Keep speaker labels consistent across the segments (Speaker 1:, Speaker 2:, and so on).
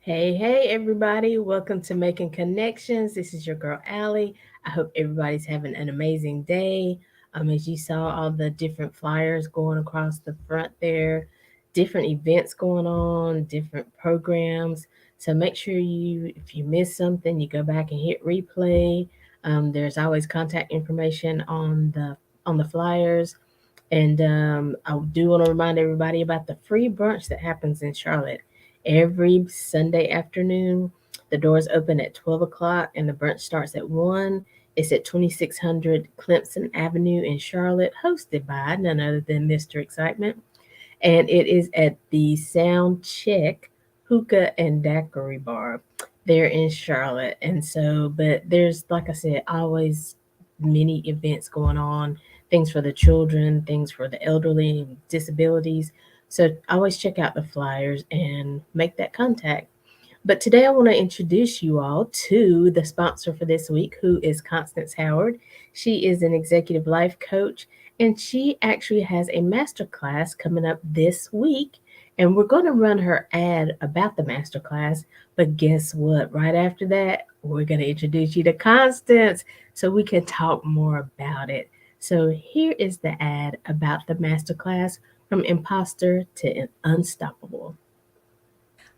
Speaker 1: Hey, hey, everybody. Welcome to Making Connections. This is your girl, Aly. I hope everybody's having an amazing day. As you saw, all the different flyers going across the front there, different events going on, different programs. So make sure if you miss something, you go back and hit replay. There's always contact information on the flyers. And I do want to remind everybody about the free brunch that happens in Charlotte every Sunday afternoon. The doors open at 12 o'clock and the brunch starts at 1. It's at 2600 Clemson Avenue in Charlotte, hosted by none other than Mr. Excitement. And it is at the Sound Check Hookah and Daiquiri Bar there in Charlotte. And so, but there's, like I said, always many events going on, things for the children, things for the elderly, disabilities. So always check out the flyers and make that contact. But today I want to introduce you all to the sponsor for this week, who is Constance Howard. She is an executive life coach, and she actually has a master class coming up this week. And we're going to run her ad about the master class. But guess what? Right after that, we're going to introduce you to Constance so we can talk more about it. So here is the ad about the master class from imposter to unstoppable.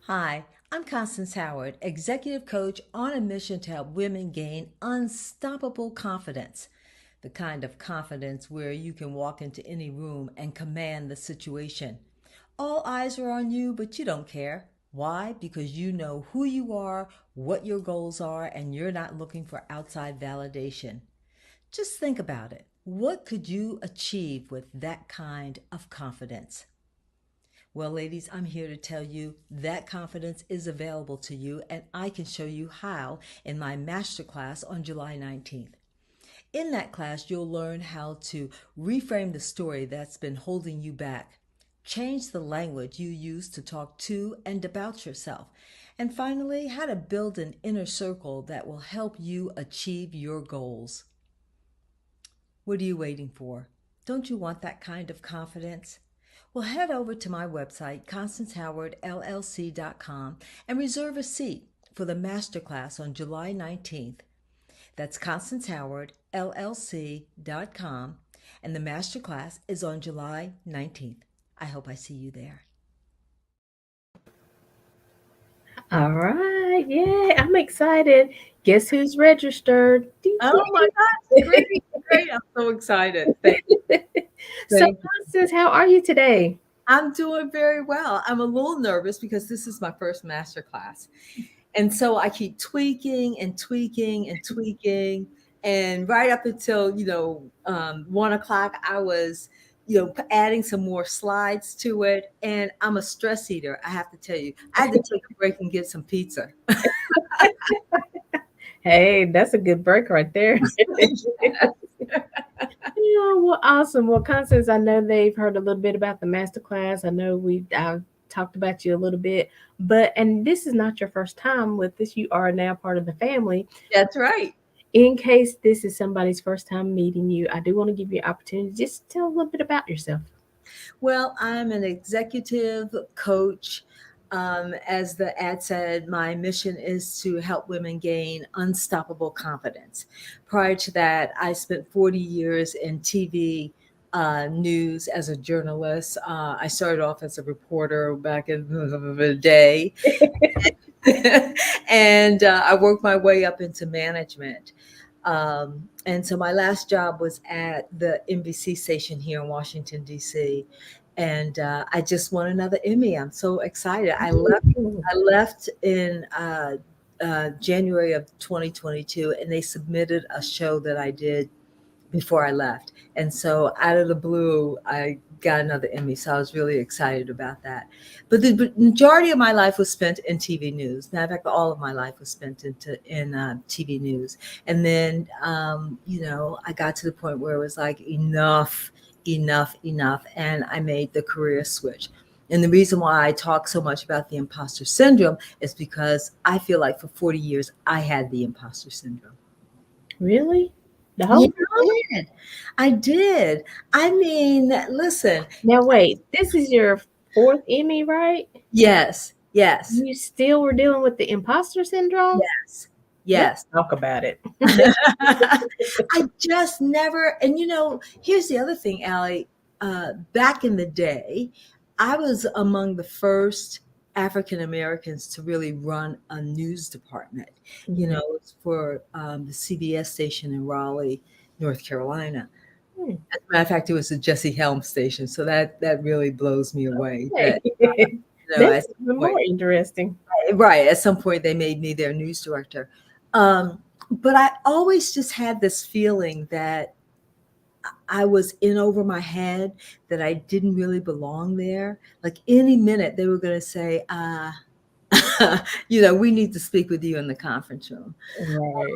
Speaker 2: Hi, I'm Constance Howard, executive coach on a mission to help women gain unstoppable confidence. The kind of confidence where you can walk into any room and command the situation. All eyes are on you, but you don't care. Why? Because you know who you are, what your goals are, and you're not looking for outside validation. Just think about it. What could you achieve with that kind of confidence? Well, ladies, I'm here to tell you that confidence is available to you, and I can show you how in my masterclass on July 19th. In that class, you'll learn how to reframe the story that's been holding you back, change the language you use to talk to and about yourself, and finally, how to build an inner circle that will help you achieve your goals. What are you waiting for? Don't you want that kind of confidence? Well, head over to my website, constancehowardllc.com, and reserve a seat for the masterclass on July 19th. That's constancehowardllc.com, and the masterclass is on July 19th. I hope I see you there.
Speaker 1: All right. Yeah, I'm excited. Guess who's registered? Ding,
Speaker 3: Oh my gosh,
Speaker 1: ding.
Speaker 3: great, great. I'm so excited.
Speaker 1: So,
Speaker 3: Thank
Speaker 1: Constance, how are you today?
Speaker 3: I'm doing very well. I'm a little nervous because this is my first master class. And so I keep tweaking and tweaking and tweaking. And right up until, 1 o'clock, I was, adding some more slides to it. And I'm a stress eater, I have to tell you. I had to take a break and get some pizza.
Speaker 1: Hey, that's a good break right there. Yeah, well, awesome. Well, Constance, I know they've heard a little bit about the master class. I know I've talked about you a little bit, but and this is not your first time with this. You are now part of the family.
Speaker 3: That's right.
Speaker 1: In case this is somebody's first time meeting you, I do want to give you an opportunity just to tell a little bit about yourself.
Speaker 3: Well, I'm an executive coach. As the ad said, my mission is to help women gain unstoppable confidence. Prior to that, I spent 40 years in TV news as a journalist. I started off as a reporter back in the day, and I worked my way up into management. And so my last job was at the NBC station here in Washington, D.C. And I just won another Emmy. I'm so excited. I left in January of 2022, and they submitted a show that I did before I left. And so out of the blue, I got another Emmy. So I was really excited about that. But the majority of my life was spent in TV news. Matter of fact, all of my life was spent in TV news. And then, I got to the point where it was like enough, enough, enough. And I made the career switch. And the reason why I talk so much about the imposter syndrome is because I feel like for 40 years, I had the imposter syndrome.
Speaker 1: Really? The
Speaker 3: Yeah,
Speaker 1: whole
Speaker 3: I did. I did. I mean, listen,
Speaker 1: Now wait, this is your fourth Emmy, right?
Speaker 3: yes. Yes.
Speaker 1: You still were dealing with the imposter syndrome?
Speaker 3: Yes.
Speaker 1: Let's
Speaker 3: Yes.
Speaker 1: talk about it.
Speaker 3: I just never, and here's the other thing, Allie. Back in the day, I was among the first African Americans to really run a news department.
Speaker 1: Mhm.
Speaker 3: It's for the CBS station in Raleigh, North Carolina.
Speaker 1: Hmm,
Speaker 3: As a matter of fact, it was the Jesse Helms station, so that really blows me away.
Speaker 1: okay.
Speaker 3: That
Speaker 1: That's
Speaker 3: at some
Speaker 1: even
Speaker 3: point,
Speaker 1: more interesting.
Speaker 3: right, at some point they made me their news director. Um, but I always just had this feeling that I was in over my head, that I didn't really belong there. Like any minute they were going to say, we need to speak with you in the conference room.
Speaker 1: Right.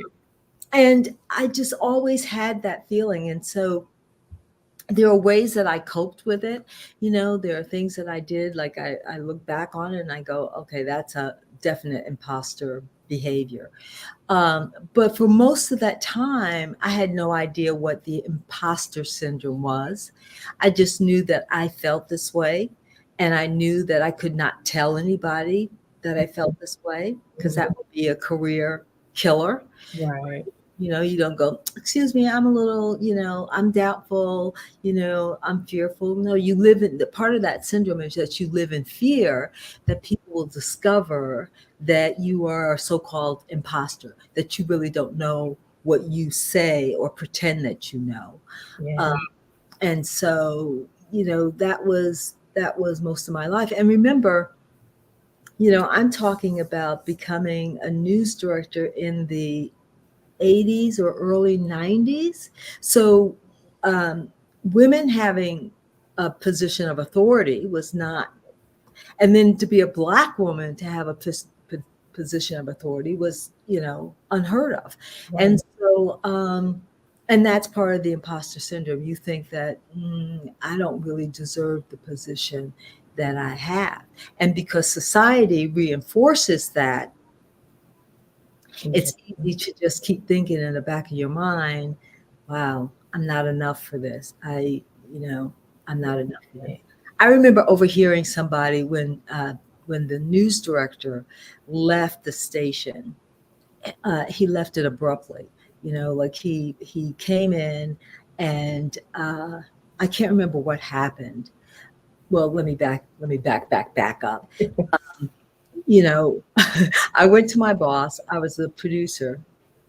Speaker 3: And I just always had that feeling. And so there are ways that I coped with it. There are things that I did, like I look back on it and I go, okay, that's a definite imposter behavior. But for most of that time, I had no idea what the imposter syndrome was. I just knew that I felt this way. And I knew that I could not tell anybody that I felt this way, because
Speaker 1: Mhm.
Speaker 3: that would be a career killer.
Speaker 1: Right.
Speaker 3: You don't go, excuse me, I'm a little, I'm doubtful, I'm fearful. No, you live in the part of that syndrome is that you live in fear that people will discover that you are a so-called imposter, that you really don't know what you say or pretend that you know.
Speaker 1: Yeah.
Speaker 3: Um, and so, that was most of my life. And remember, I'm talking about becoming a news director in the 80s or early 90s. So um, women having a position of authority was not, and then to be a Black woman to have a position of authority was, unheard of. And
Speaker 1: Right.
Speaker 3: so, and that's part of the imposter syndrome. You think that I don't really deserve the position that I have. And because society reinforces that, it's easy
Speaker 1: Interesting.
Speaker 3: to just keep thinking in the back of your mind, wow, I'm not enough for this. You know, I'm not enough for this.
Speaker 1: Right.
Speaker 3: I remember overhearing somebody when the news director left the station. He left it abruptly. Like he came in, and I can't remember what happened. Well, let me back up. you know, I went to my boss. I was the producer.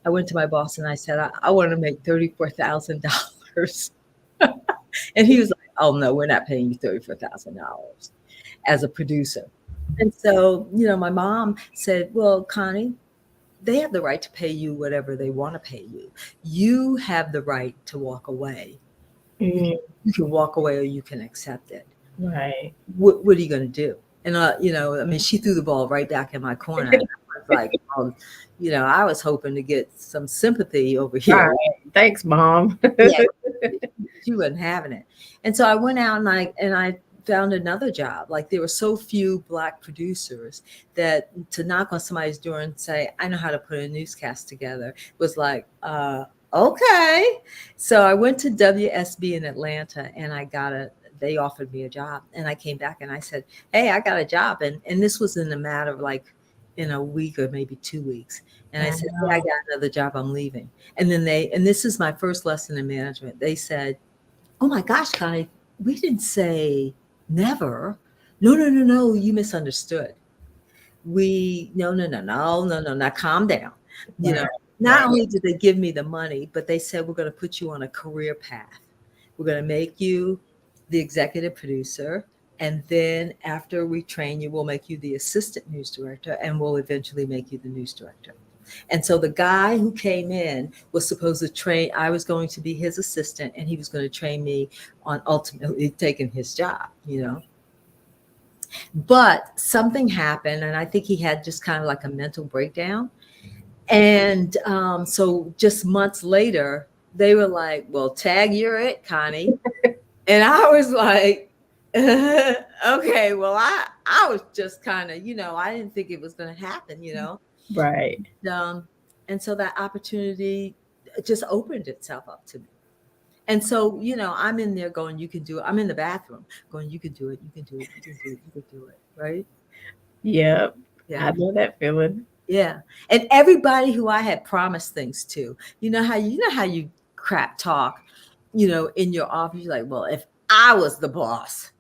Speaker 3: I went to my boss and I said, I want to make $34,000. And he was like, oh, no, we're not paying you $34,000 as a producer. And so, my mom said, well, Connie, they have the right to pay you whatever they want to pay you. You have the right to walk away. You can,
Speaker 1: Mm,
Speaker 3: you can walk away or you can accept it.
Speaker 1: right.
Speaker 3: What are you going to do? And, I mean, she threw the ball right back in my corner. And I was like, oh, I was hoping to get some sympathy over
Speaker 1: Right.
Speaker 3: here.
Speaker 1: Thanks, Mom.
Speaker 3: Yeah, she wasn't having it. And so I went out and I found another job. Like there were so few Black producers that to knock on somebody's door and say, I know how to put a newscast together was like, okay. So I went to WSB in Atlanta and they offered me a job, and I came back and I said, hey, I got a job. And this was in a matter of like in a week or maybe 2 weeks. And I said, hey, I
Speaker 1: Wow.
Speaker 3: got another job. I'm leaving. And then and this is my first lesson in management. They said, oh my gosh, Connie, we didn't say never. No, no, no, no, you misunderstood. No, no, no, no, no, no, now calm down. You
Speaker 1: Right.
Speaker 3: know, not
Speaker 1: Right.
Speaker 3: only did they give me the money, but they said, we're going to put you on a career path. We're going to make you the executive producer. And then after we train you, we'll make you the assistant news director, and we'll eventually make you the news director. And so the guy who came in was supposed to train, I was going to be his assistant, and he was going to train me on ultimately taking his job. But something happened, and I think he had just kind of like a mental breakdown. And so just months later, they were like, well, tag, you're it, Connie. And I was like, okay, well, I was just kind of, I didn't think it was going to happen.
Speaker 1: Right.
Speaker 3: um, and so that opportunity just opened itself up to me. And so, I'm in there going, you can do it. I'm in the bathroom going, you can do it, you can do it, you can do it, you can do it, right?
Speaker 1: Yep.
Speaker 3: Yeah.
Speaker 1: I know that feeling.
Speaker 3: Yeah. And everybody who I had promised things to, you know how you crap talk, in your office, you're like, well, if I was the boss,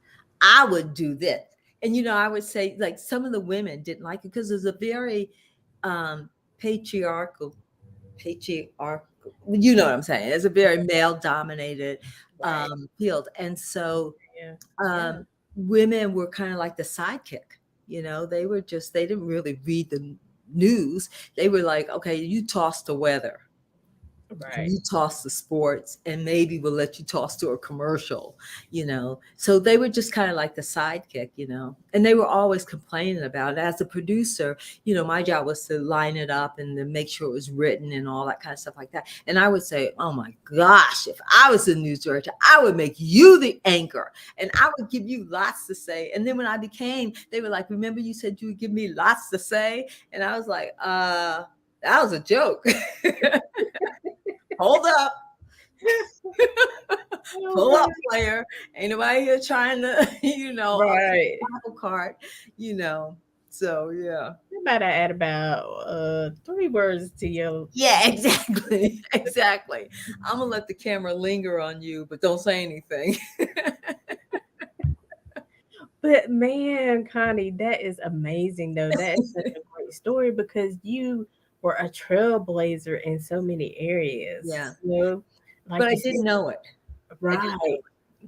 Speaker 3: I would do this. And I would say like some of the women didn't like it because there's a very um patriarchal patriarchal, you know what I'm saying? It's a very male dominated
Speaker 1: Right.
Speaker 3: field. And so
Speaker 1: Yeah. Yeah.
Speaker 3: um, women were kind of like the sidekick. They didn't really read the news. They were like, okay, you toss the weather,
Speaker 1: Right.
Speaker 3: you toss the sports, and maybe we'll let you toss to a commercial. So they were just kind of like the sidekick. And they were always complaining about it. As a producer, my job was to line it up and then make sure it was written and all that kind of stuff like that. And I would say, oh my gosh, if I was the news director, I would make you the anchor and I would give you lots to say. And then when I became, they were like, remember you said you would give me lots to say? And I was like, that was a joke. Hold up.
Speaker 1: Oh
Speaker 3: Pull
Speaker 1: my.
Speaker 3: up, player. Ain't nobody here trying to,
Speaker 1: Right.
Speaker 3: apple cart, you know. So yeah.
Speaker 1: You better add about 3 words to your.
Speaker 3: Yeah, exactly. Exactly. I'm gonna let the camera linger on you, but don't say anything.
Speaker 1: But man, Connie, that is amazing though. That is such a great story because you were a trailblazer in so many areas.
Speaker 3: Yeah.
Speaker 1: Like
Speaker 3: But I
Speaker 1: you
Speaker 3: didn't
Speaker 1: said,
Speaker 3: know it. I didn't know
Speaker 1: right,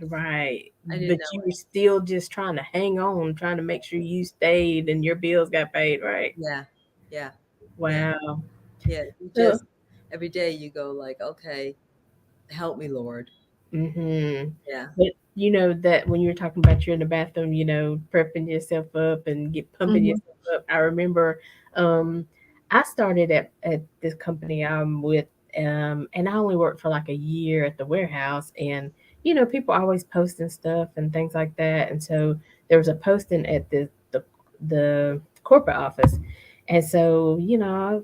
Speaker 3: it.
Speaker 1: right.
Speaker 3: I didn't
Speaker 1: But
Speaker 3: know
Speaker 1: you were still just trying to hang on, trying to make sure you stayed and your bills got paid, right?
Speaker 3: it. Yeah. Yeah. Yeah.
Speaker 1: Wow.
Speaker 3: Yeah. You
Speaker 1: So,
Speaker 3: just every day you go like, okay, help me, Lord.
Speaker 1: hmm.
Speaker 3: Yeah.
Speaker 1: But you know that when you're talking about you're in the bathroom, prepping yourself up and get pumping
Speaker 3: Hmm.
Speaker 1: yourself up. I remember um I started at this company I'm with, and I only worked for like a year at the warehouse, and people always posting stuff and things like that. And so there was a posting at the corporate office. And so, I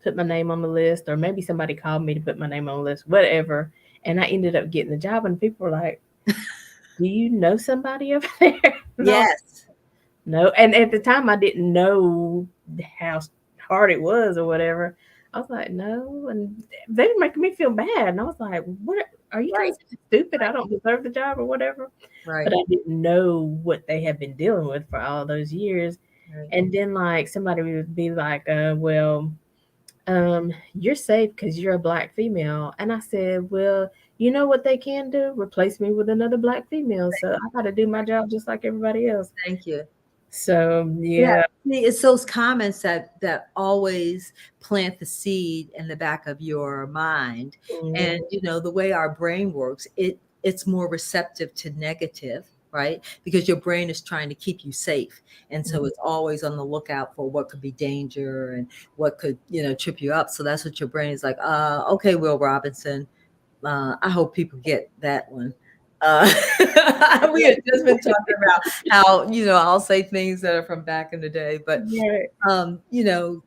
Speaker 1: put my name on the list, or maybe somebody called me to put my name on the list, whatever. And I ended up getting the job, and people were like, "Do you know somebody over there?" And I was
Speaker 3: Yes.
Speaker 1: no. And at the time, I didn't know how hard it was or whatever. I was like, "No," and they were making me feel bad, and I was like, "What? Are you trying
Speaker 3: Right.
Speaker 1: to say I'm stupid? I don't deserve the job or whatever?"
Speaker 3: Right.
Speaker 1: But I didn't know what they had been dealing with for all those years.
Speaker 3: Right.
Speaker 1: And then, like, somebody would be like, well, you're safe because you're a black female. And I said, well, you know what they can do? Replace me with another black female. So I got to do my job just like everybody else.
Speaker 3: Thank you.
Speaker 1: So,
Speaker 3: Yeah,
Speaker 1: yeah.
Speaker 3: see, it's those comments that always plant the seed in the back of your mind. And
Speaker 1: Mhm.
Speaker 3: the way our brain works, it's more receptive to negative, right? Because your brain is trying to keep you safe. And so it's always on the lookout for what could be danger and what could, trip you up. So that's what your brain is like, okay, Will Robinson, I hope people get that one. Uh, we had just been talking about how I'll say things that are from back in the day, but
Speaker 1: Right.
Speaker 3: um, you know,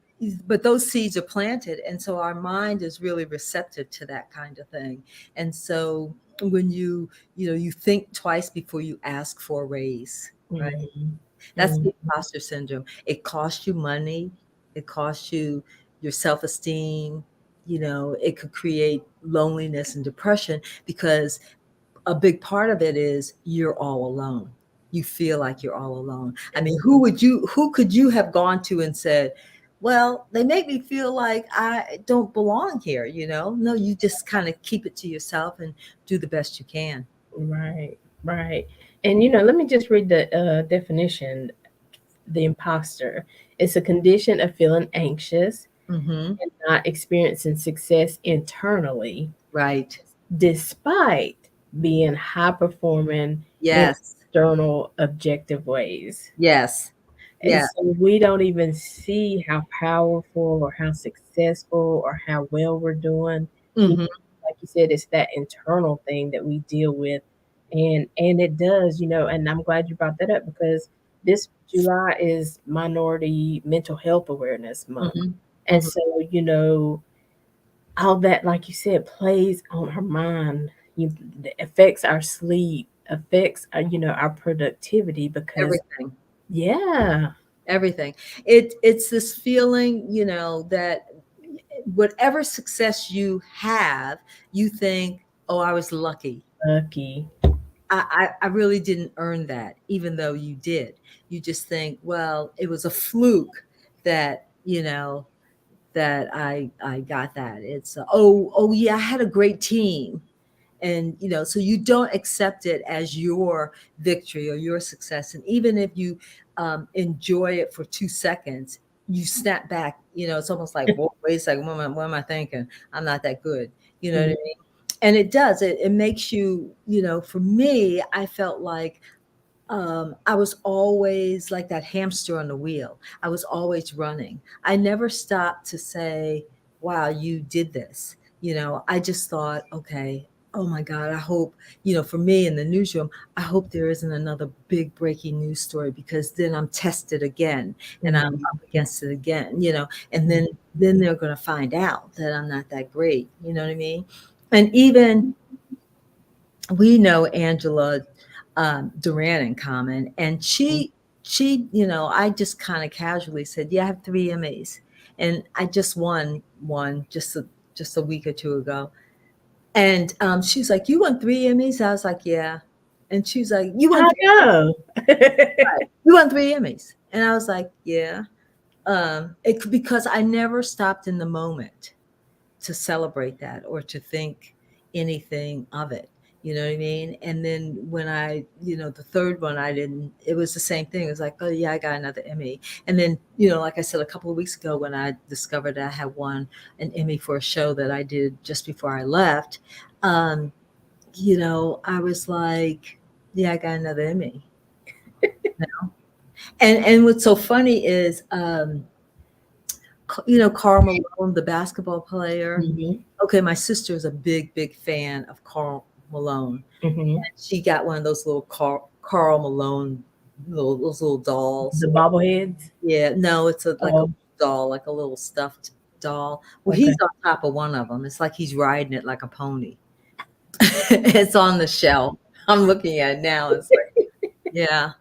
Speaker 3: but those seeds are planted, and so our mind is really receptive to that kind of thing. And so when you think twice before you ask for a raise, right?
Speaker 1: Mhm.
Speaker 3: That's
Speaker 1: Mhm.
Speaker 3: the imposter syndrome. It costs you money. It costs you your self-esteem. It could create loneliness and depression because a big part of it is you're all alone. You feel like you're all alone. I mean, who could you have gone to and said, well, they make me feel like I don't belong here, No, you just kind of keep it to yourself and do the best you can.
Speaker 1: Right. Right. And, let me just read the definition. The imposter. It's a condition of feeling anxious
Speaker 3: Mm-hmm.
Speaker 1: and not experiencing success internally,
Speaker 3: Right.
Speaker 1: despite being high performing in
Speaker 3: Yes.
Speaker 1: external objective ways.
Speaker 3: Yes.
Speaker 1: And
Speaker 3: Yeah.
Speaker 1: so we don't even see how powerful or how successful or how well we're doing. Because,
Speaker 3: Mm-hmm.
Speaker 1: like you said, it's that internal thing that we deal with. And it does, and I'm glad you brought that up because this July is Minority Mental Health Awareness Month.
Speaker 3: Mm-hmm.
Speaker 1: And
Speaker 3: Mm-hmm.
Speaker 1: so, all that, like you said, plays on our mind, you, affects our sleep, affects our, our productivity because,
Speaker 3: Everything.
Speaker 1: yeah.
Speaker 3: everything. It's this feeling, that whatever success you have, you think, oh, I was lucky.
Speaker 1: Lucky.
Speaker 3: I really didn't earn that, even though you did. You just think, well, it was a fluke that, that I got that. It's oh yeah, I had a great team, and so you don't accept it as your victory or your success. And even if you enjoy it for 2 seconds, you snap back. It's almost like, whoa, wait a second, what am I thinking? I'm not that good. You know what I
Speaker 1: Mhm.
Speaker 3: mean? And it does. It makes you. For me, I felt like I was always like that hamster on the wheel. I was always running. I never stopped to say, wow, you did this. I just thought, okay, oh my God, I hope, for me in the newsroom, I hope there isn't another big breaking news story, because then I'm tested again and I'm
Speaker 1: Mhm.
Speaker 3: up against it again, and then they're going to find out that I'm not that great. You know what I mean? And even we know Angela Duran in common, and she, I just kind of casually said, "Yeah, I have 3 Emmys," and I just won one just a week or two ago, and she's like, "You won 3 Emmys?" I was like, "Yeah," and she's like, "You won
Speaker 1: I know.
Speaker 3: you won 3 Emmys," and I was like, "Yeah," because I never stopped in the moment to celebrate that or to think anything of it. You know what I mean? And then when the third one, I didn't, it was the same thing. It was like, oh, yeah, I got another Emmy. And then, like I said, a couple of weeks ago, when I discovered I had won an Emmy for a show that I did just before I left, um, I was like, yeah, I got another Emmy. And what's so funny is, Karl Malone, the basketball player.
Speaker 1: Mhm.
Speaker 3: Okay, my sister is a big, big fan of Karl Malone.
Speaker 1: Mhm.
Speaker 3: She got one of those little Karl Malone, those little dolls.
Speaker 1: The bobbleheads.
Speaker 3: Yeah, no, it's like a
Speaker 1: Oh,
Speaker 3: doll, like a little stuffed doll. Well,
Speaker 1: okay.
Speaker 3: he's on top of one of them. It's like he's riding it like a pony. It's on the shelf. I'm looking at it now. It's like, yeah,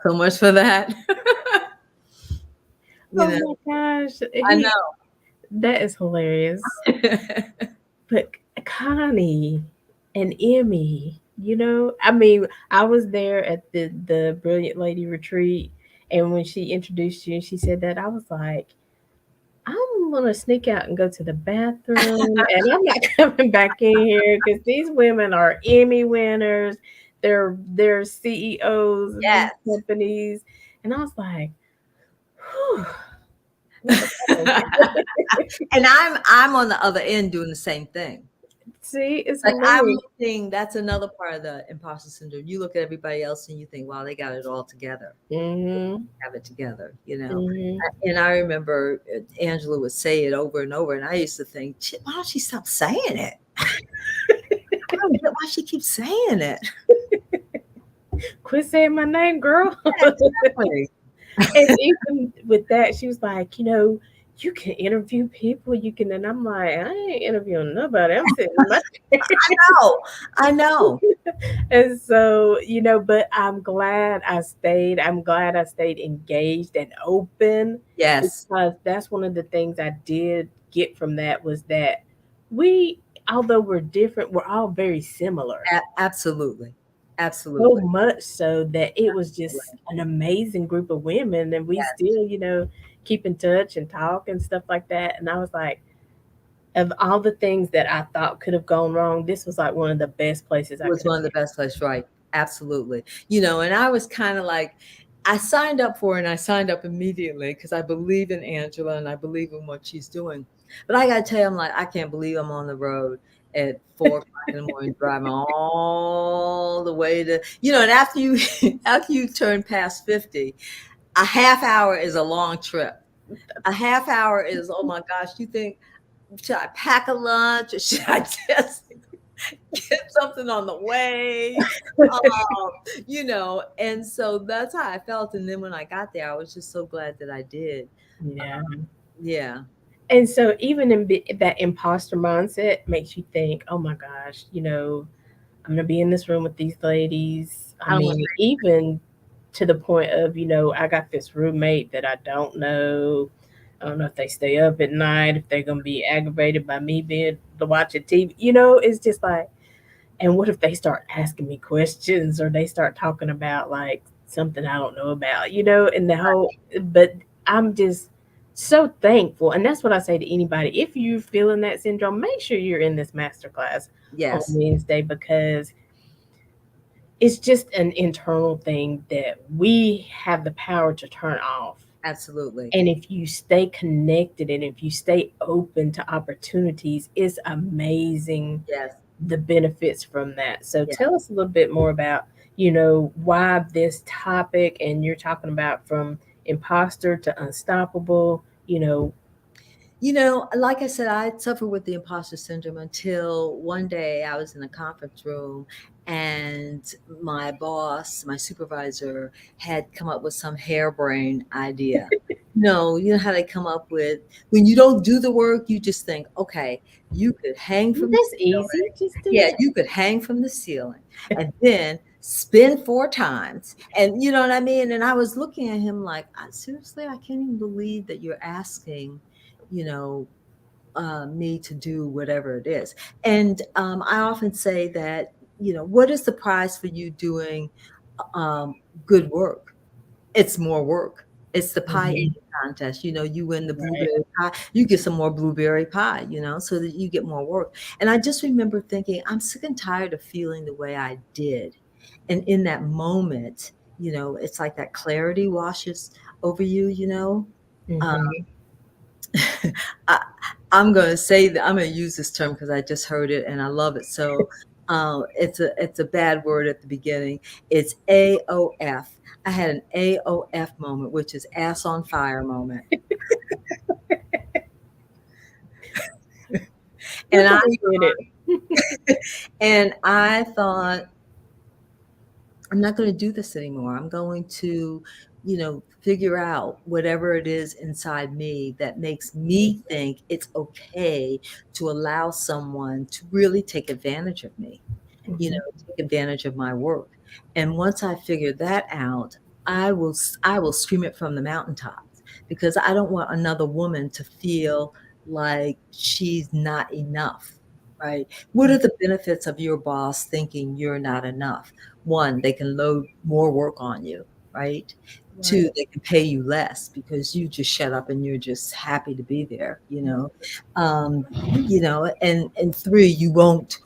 Speaker 3: so much for that. you
Speaker 1: Oh
Speaker 3: know,
Speaker 1: my gosh,
Speaker 3: I
Speaker 1: he that is hilarious.
Speaker 3: know.
Speaker 1: But Connie and Emmy, I mean, I was there at the Brilliant Lady retreat, and when she introduced you and she said that, I was like, I'm gonna sneak out and go to the bathroom, and I'm not coming back in here because these women are Emmy winners. They're CEOs of these
Speaker 3: Yes.
Speaker 1: companies, and I was like, whew, look at those.
Speaker 3: And I'm on the other end doing the same thing.
Speaker 1: See, it's
Speaker 3: Like, I'm
Speaker 1: hilarious.
Speaker 3: looking, that's another part of the imposter syndrome. You look at everybody else and you think, wow, they got it all together.
Speaker 1: Hmm.
Speaker 3: Have it together.
Speaker 1: Hmm.
Speaker 3: And I remember Angela would say it over and over, and I used to think, "Shit, why don't she stop saying it? I don't get why she keeps saying it."
Speaker 1: Quit saying my name, girl.
Speaker 3: Yeah, exactly.
Speaker 1: And even with that, she was like, you can interview people. You can, and I'm like, I ain't interviewing nobody. I'm sitting in my
Speaker 3: I know. I know.
Speaker 1: And so, but I'm glad I stayed. I'm glad I stayed engaged and open,
Speaker 3: Yes.
Speaker 1: because that's one of the things I did get from that was that we, although we're different, we're all very similar.
Speaker 3: Absolutely.
Speaker 1: So
Speaker 3: Absolutely.
Speaker 1: much so that it was just an amazing group of women, and we
Speaker 3: Yes.
Speaker 1: still, keep in touch and talk and stuff like that. And I was like, of all the things that I thought could have gone wrong, this was like one of the best places I
Speaker 3: Was
Speaker 1: could have
Speaker 3: one of the best places, right? Absolutely. And I was kind of like, I signed up for it, and I signed up immediately because I believe in Angela and I believe in what she's doing. But I got to tell you, I'm like, I can't believe I'm on the road at 4 o'clock in the morning, driving all the way and after you, after you turn past 50, a half hour is a long trip. A half hour is, oh my gosh, you think, should I pack a lunch or should I just get something on the way? And so that's how I felt. And then when I got there, I was just so glad that I did.
Speaker 1: Yeah.
Speaker 3: Yeah.
Speaker 1: And so even in that imposter mindset makes you think, oh my gosh, I'm gonna be in this room with these ladies. I
Speaker 3: I don't want
Speaker 1: mean, even to the point of, I got this roommate that I don't know. I don't know if they stay up at night, if they're gonna be aggravated by me being to watching TV. It's just like, and what if they start asking me questions or they start talking about like something I don't know about, and the whole, but I'm just so thankful. And that's what I say to anybody. If you're feeling that syndrome, make sure you're in this masterclass on
Speaker 3: Yes,
Speaker 1: Wednesday, because it's just an internal thing that we have the power to turn off.
Speaker 3: absolutely.
Speaker 1: And if you stay connected and if you stay open to opportunities, it's amazing
Speaker 3: Yes,
Speaker 1: the benefits from that. So
Speaker 3: yes.
Speaker 1: tell us a little bit more about, why this topic, and you're talking about from imposter to unstoppable,
Speaker 3: Like I said, I suffered with the imposter syndrome until one day I was in a conference room and my boss, my supervisor, had come up with some harebrained idea. No, you know how they come up with, when you don't do the work, you just think, okay, you could hang from the
Speaker 1: that's easy.
Speaker 3: ceiling.
Speaker 1: Just do
Speaker 3: Yeah,
Speaker 1: that.
Speaker 3: you could hang from the ceiling and then spin 4 times. And you know what I mean? And I was looking at him like, seriously, I can't even believe that you're asking, you know, me to do whatever it is. And I often say that, what is the prize for you doing um, good work? It's more work. It's the pie eating
Speaker 1: Mhm.
Speaker 3: contest. You win the
Speaker 1: Right.
Speaker 3: blueberry pie, you get some more blueberry pie, so that you get more work. And I just remember thinking, I'm sick and tired of feeling the way I did. And in that moment, it's like that clarity washes over you,
Speaker 1: Mhm.
Speaker 3: I, I'm going to say that I'm going to use this term because I just heard it and I love it. So it's a bad word at the beginning. It's AOF. I had an AOF moment, which is ass on fire moment, and
Speaker 1: Look at me with it.
Speaker 3: I thought, I'm not going to do this anymore. I'm going to, figure out whatever it is inside me that makes me think it's okay to allow someone to really take advantage of me,
Speaker 1: Mhm.
Speaker 3: take advantage of my work. And once I figure that out, I will scream it from the mountaintops, because I don't want another woman to feel like she's not enough, right? What are the benefits of your boss thinking you're not enough? One, they can load more work on you, right? Two,
Speaker 1: Right.
Speaker 3: they can pay you less because you just shut up and you're just happy to be there. Um, and three, you won't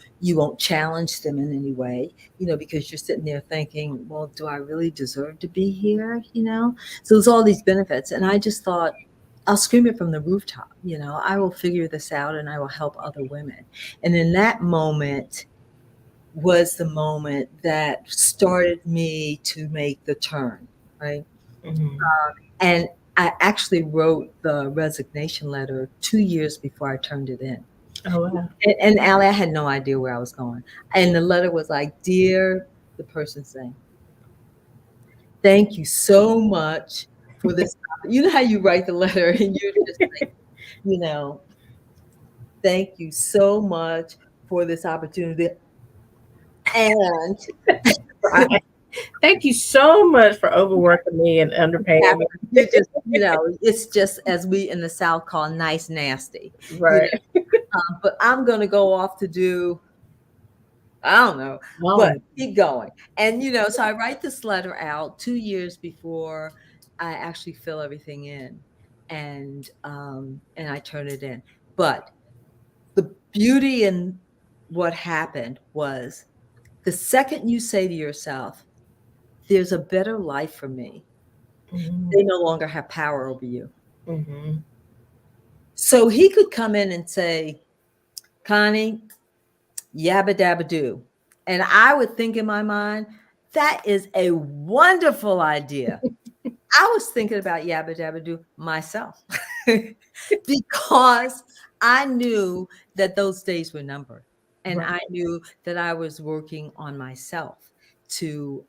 Speaker 3: challenge them in any way, because you're sitting there thinking, well, do I really deserve to be here? So there's all these benefits. And I just thought, I'll scream it from the rooftop, I will figure this out and I will help other women. And in that moment was the moment that started me to make the turn, right?
Speaker 1: Mhm.
Speaker 3: And I actually wrote the resignation letter 2 years before I turned it in.
Speaker 1: Oh wow.
Speaker 3: And Allie, I had no idea where I was going. And the letter was like, "Dear," the person's name, "thank you so much for this." You know how you write the letter and you're just like, you know, "Thank you so much for this opportunity." And
Speaker 1: Right. Thank you so much for overworking me and underpaying me.
Speaker 3: you're just, it's just, as we in the South call, nice nasty, you know.
Speaker 1: Right.
Speaker 3: But I'm gonna go off to do, I don't know, but
Speaker 1: Oh.
Speaker 3: keep going. And, so I write this letter out 2 years before I actually fill everything in, and I turn it in. But the beauty in what happened was, the second you say to yourself, there's a better life for me,
Speaker 1: Mhm.
Speaker 3: they no longer have power over you.
Speaker 1: Mhm.
Speaker 3: So he could come in and say, Connie, yabba dabba do. And I would think in my mind, that is a wonderful idea. I was thinking about yabba dabba do myself because I knew that those days were numbered. And I
Speaker 1: Right.
Speaker 3: knew that I was working on myself to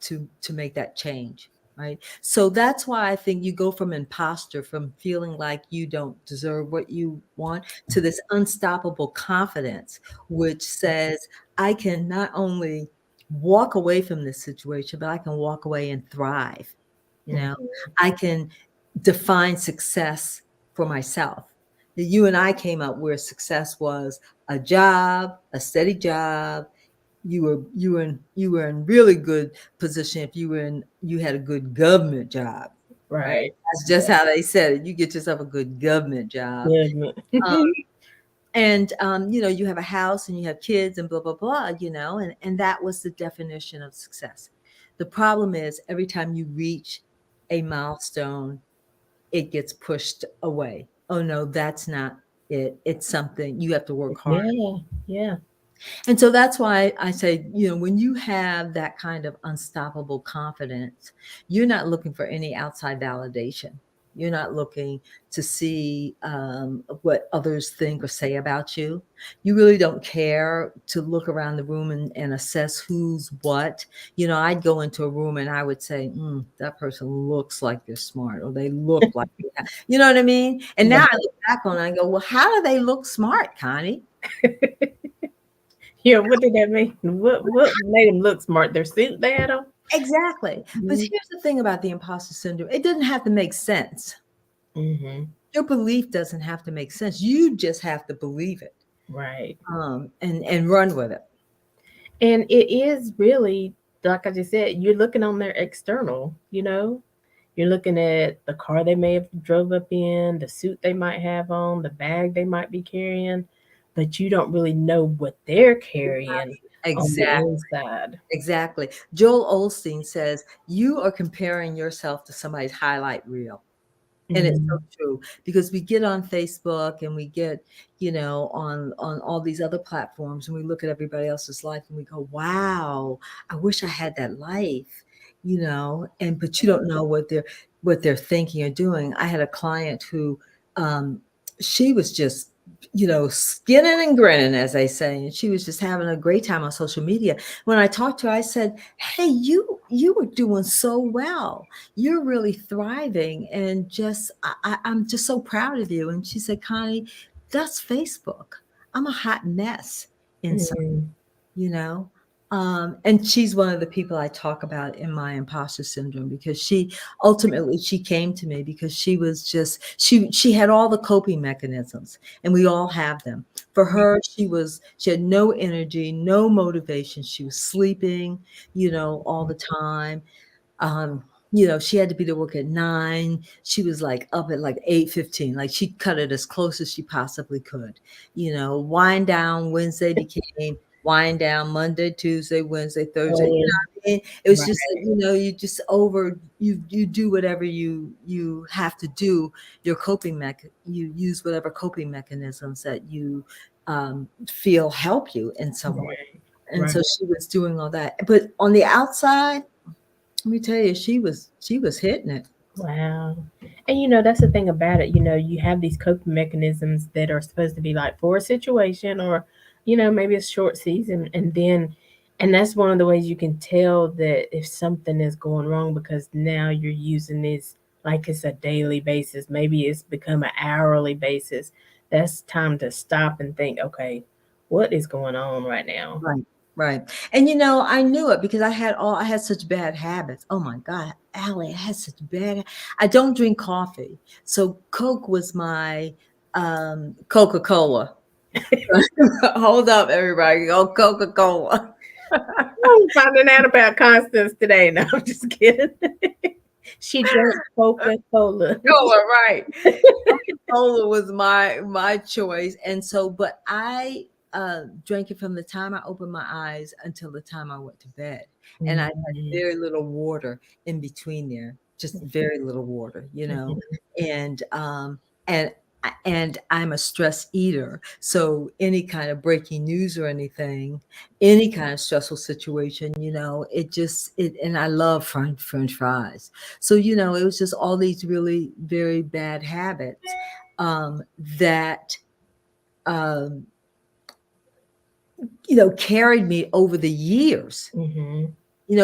Speaker 3: to make that change. Right. So that's why I think you go from imposter, from feeling like you don't deserve what you want, to this unstoppable confidence, which says, I can not only walk away from this situation, but I can walk away and thrive. You know,
Speaker 1: Mhm.
Speaker 3: I can define success for myself. You and I came up where success was a job, a steady job. You were in really good position if you had a good government job, right?
Speaker 1: Right.
Speaker 3: That's just how they said it. You get yourself a good government job.
Speaker 1: Yeah.
Speaker 3: Um, and you have a house and you have kids and blah blah blah, and that was the definition of success. The problem is every time you reach a milestone, it gets pushed away. Oh no, that's not it. It's something you have to work hard.
Speaker 1: Yeah. Yeah.
Speaker 3: And so that's why I say, when you have that kind of unstoppable confidence, you're not looking for any outside validation. You're not looking to see what others think or say about you. You really don't care to look around the room and assess who's what. I'd go into a room and I would say, that person looks like they're smart, or they look like, you know what I mean? And now I look back on it and I go, well, how do they look smart, Connie?
Speaker 1: Yeah. What did that mean? What made him look smart? Their suit they had on.
Speaker 3: Exactly. But
Speaker 1: Mhm.
Speaker 3: here's the thing about the imposter syndrome. It doesn't have to make sense.
Speaker 1: Mhm.
Speaker 3: Your belief doesn't have to make sense. You just have to believe it,
Speaker 1: Right.
Speaker 3: and run with it.
Speaker 1: And it is really, like I just said, you're looking on their external. You're looking at the car they may have drove up in, the suit they might have on, the bag they might be carrying, but you don't really know what they're carrying on the
Speaker 3: Exactly.
Speaker 1: inside.
Speaker 3: Exactly. Joel Osteen says you are comparing yourself to somebody's highlight reel. And it's so
Speaker 1: Mhm.
Speaker 3: true because we get on Facebook and we get, on all these other platforms, and we look at everybody else's life and we go, wow, I wish I had that life, and but you don't know what they're thinking or doing. I had a client who um she was just, skinning and grinning, as they say, and she was just having a great time on social media. When I talked to her, I said, hey, you were doing so well, you're really thriving, and I'm just so proud of you. And she said, Connie, that's Facebook. I'm a hot mess inside,
Speaker 1: Mhm.
Speaker 3: you know. And she's one of the people I talk about in my imposter syndrome, because she came to me because she was just she had all the coping mechanisms, and we all have them. For her, she had no energy, no motivation. She was sleeping, all the time. um she had to be to work at 9. She was like up at like 8:15. Like she cut it as close as she possibly could. Wind down Wednesday became wind down Monday, Tuesday, Wednesday, Thursday.
Speaker 1: Oh,
Speaker 3: What I mean? It was just
Speaker 1: right.
Speaker 3: that, you just you do whatever you have to do. You use whatever coping mechanisms that you feel help you in some way.
Speaker 1: Right.
Speaker 3: And
Speaker 1: Right.
Speaker 3: so she was doing all that. But on the outside, let me tell you, she was hitting it.
Speaker 1: Wow. And that's the thing about it. You have these coping mechanisms that are supposed to be like for a situation, or, maybe a short season. And that's one of the ways you can tell that if something is going wrong, because now you're using this like it's a daily basis. Maybe it's become an hourly basis. That's time to stop and think, okay, what is going on right now?
Speaker 3: Right, right. And I knew it because I had such bad habits. Oh my God, Allie, I had such bad. I don't drink coffee, so Coke was my Coca-Cola. Hold up, everybody, go Coca-Cola.
Speaker 1: I'm finding out about Constance today. No, I'm just kidding. She drank Coca Cola.
Speaker 3: Cola, right? Cola was my choice, and so, but I drank it from the time I opened my eyes until the time I went to bed, and I had
Speaker 1: Mhm.
Speaker 3: very little water in between there, just very little water,
Speaker 1: Mhm.
Speaker 3: and and I'm a stress eater, so any kind of breaking news or anything, any kind of stressful situation, and I love French fries, so it was just all these really very bad habits um, that um, carried me over the years.
Speaker 1: Mhm.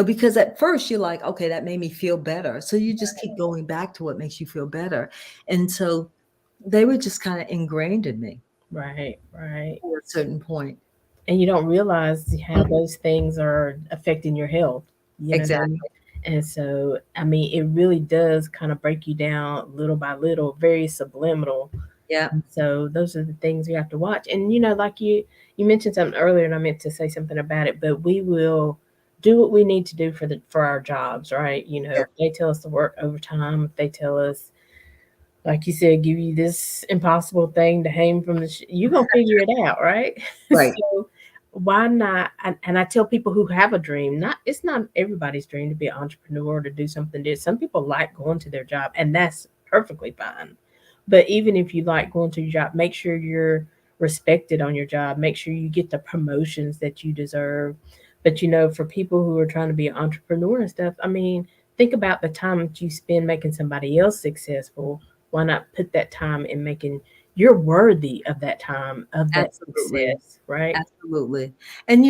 Speaker 3: Because at first you're like, okay, that made me feel better, so you just keep going back to what makes you feel better, and so they were just kind of ingrained in me
Speaker 1: Right, right.
Speaker 3: at a certain point.
Speaker 1: and you don't realize how those things are affecting your health, you know.
Speaker 3: Exactly.
Speaker 1: And so, I mean, it really does kind of break you down little by little, very subliminal.
Speaker 3: Yeah.
Speaker 1: So those are the things we have to watch. And like you mentioned something earlier, and I meant to say something about it, but we will do what we need to do for our jobs, right?
Speaker 3: Yeah.
Speaker 1: If they tell us to work overtime, if they tell us, like you said, give you this impossible thing to hang from you're gonna figure it out, right?
Speaker 3: Right.
Speaker 1: So why not? And I tell people who have a dream, not it's not everybody's dream to be an entrepreneur, to do something. Some people like going to their job, and that's perfectly fine. But even if you like going to your job, make sure you're respected on your job. Make sure you get the promotions that you deserve. But for people who are trying to be an entrepreneur and stuff, I mean, think about the time that you spend making somebody else successful. Why not put that time in making you're worthy of that time, of that
Speaker 3: Absolutely.
Speaker 1: success, right?
Speaker 3: Absolutely. And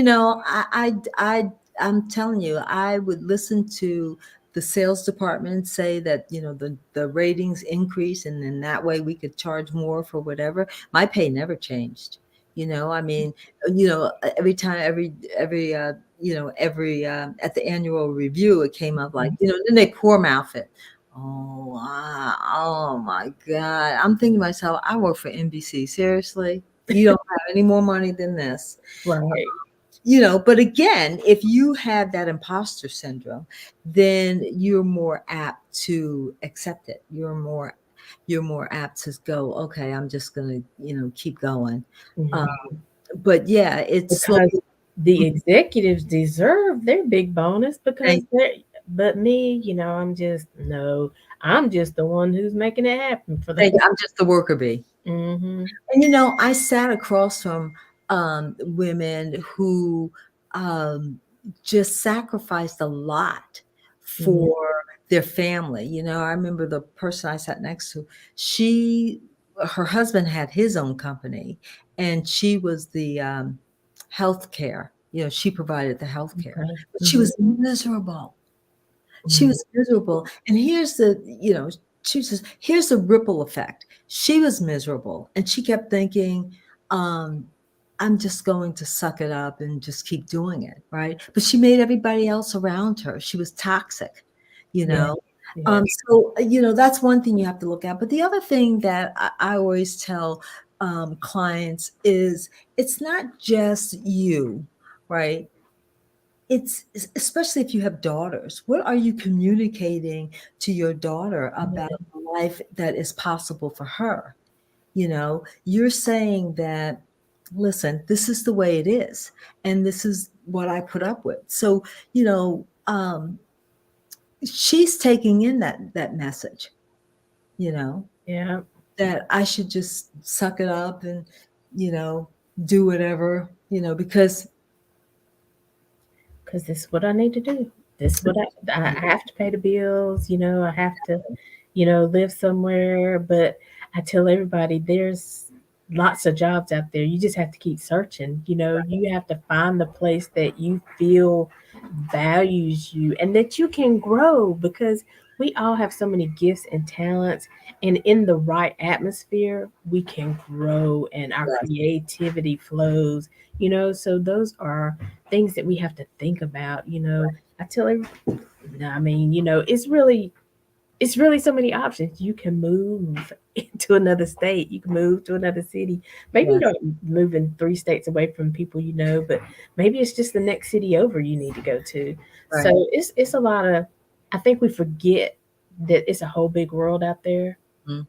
Speaker 3: I'm telling you, I would listen to the sales department say that, the ratings increase and then that way we could charge more for whatever. My pay never changed. I mean, every time, every at the annual review, it came up like, then they poor mouth it. Oh, oh my God. I'm thinking to myself, I work for NBC. Seriously? You don't have any more money than this.
Speaker 1: Right.
Speaker 3: But again, if you have that imposter syndrome, then you're more apt to accept it. You're more apt to go, okay, I'm just gonna, keep going. Um,
Speaker 1: Mhm.
Speaker 3: but yeah, it's slowly.
Speaker 1: Because the executives deserve their big bonus because
Speaker 3: Thank,
Speaker 1: they're, but me, I'm just, no, I'm just the one who's making it happen for the.
Speaker 3: thank you. I'm just the worker bee.
Speaker 1: Hmm.
Speaker 3: And I sat across from women who um, just sacrificed a lot
Speaker 1: Hmm.
Speaker 3: for their family. I remember the person I sat next to, she, her husband had his own company, and she was the healthcare. She provided the healthcare,
Speaker 1: Okay.
Speaker 3: but she
Speaker 1: Hmm.
Speaker 3: was miserable. She
Speaker 1: Hmm.
Speaker 3: was miserable. And she says, here's the ripple effect. She was miserable and she kept thinking, um, I'm just going to suck it up and just keep doing it. Right. But she made everybody else around her. She was toxic, you
Speaker 1: Yeah.
Speaker 3: know.
Speaker 1: Yeah.
Speaker 3: That's one thing you have to look at. But the other thing that I always tell clients is it's not just you, right? It's especially if you have daughters. What are you communicating to your daughter about
Speaker 1: Yeah.
Speaker 3: a life that is possible for her? You're saying that, listen, this is the way it is, and this is what I put up with. So, she's taking in that message, you know,
Speaker 1: Yeah.
Speaker 3: that I should just suck it up and, you know, do whatever, because
Speaker 1: Because this is what I need to do. This is what I have to pay the bills. I have to, live somewhere. But I tell everybody there's lots of jobs out there. You just have to keep searching. You have to find the place that you feel values you and that you can grow, because we all have so many gifts and talents, and in the right atmosphere we can grow and our
Speaker 3: yes,
Speaker 1: creativity flows. So those are things that we have to think about. I tell every, I mean, it's really so many options. You can move to another state. You can move to another city. Maybe you
Speaker 3: yes,
Speaker 1: don't move in 3 states away from people, but maybe it's just the next city over you need to go to.
Speaker 3: right.
Speaker 1: So it's a lot of. I think we forget that it's a whole big world out there,
Speaker 3: Mhm.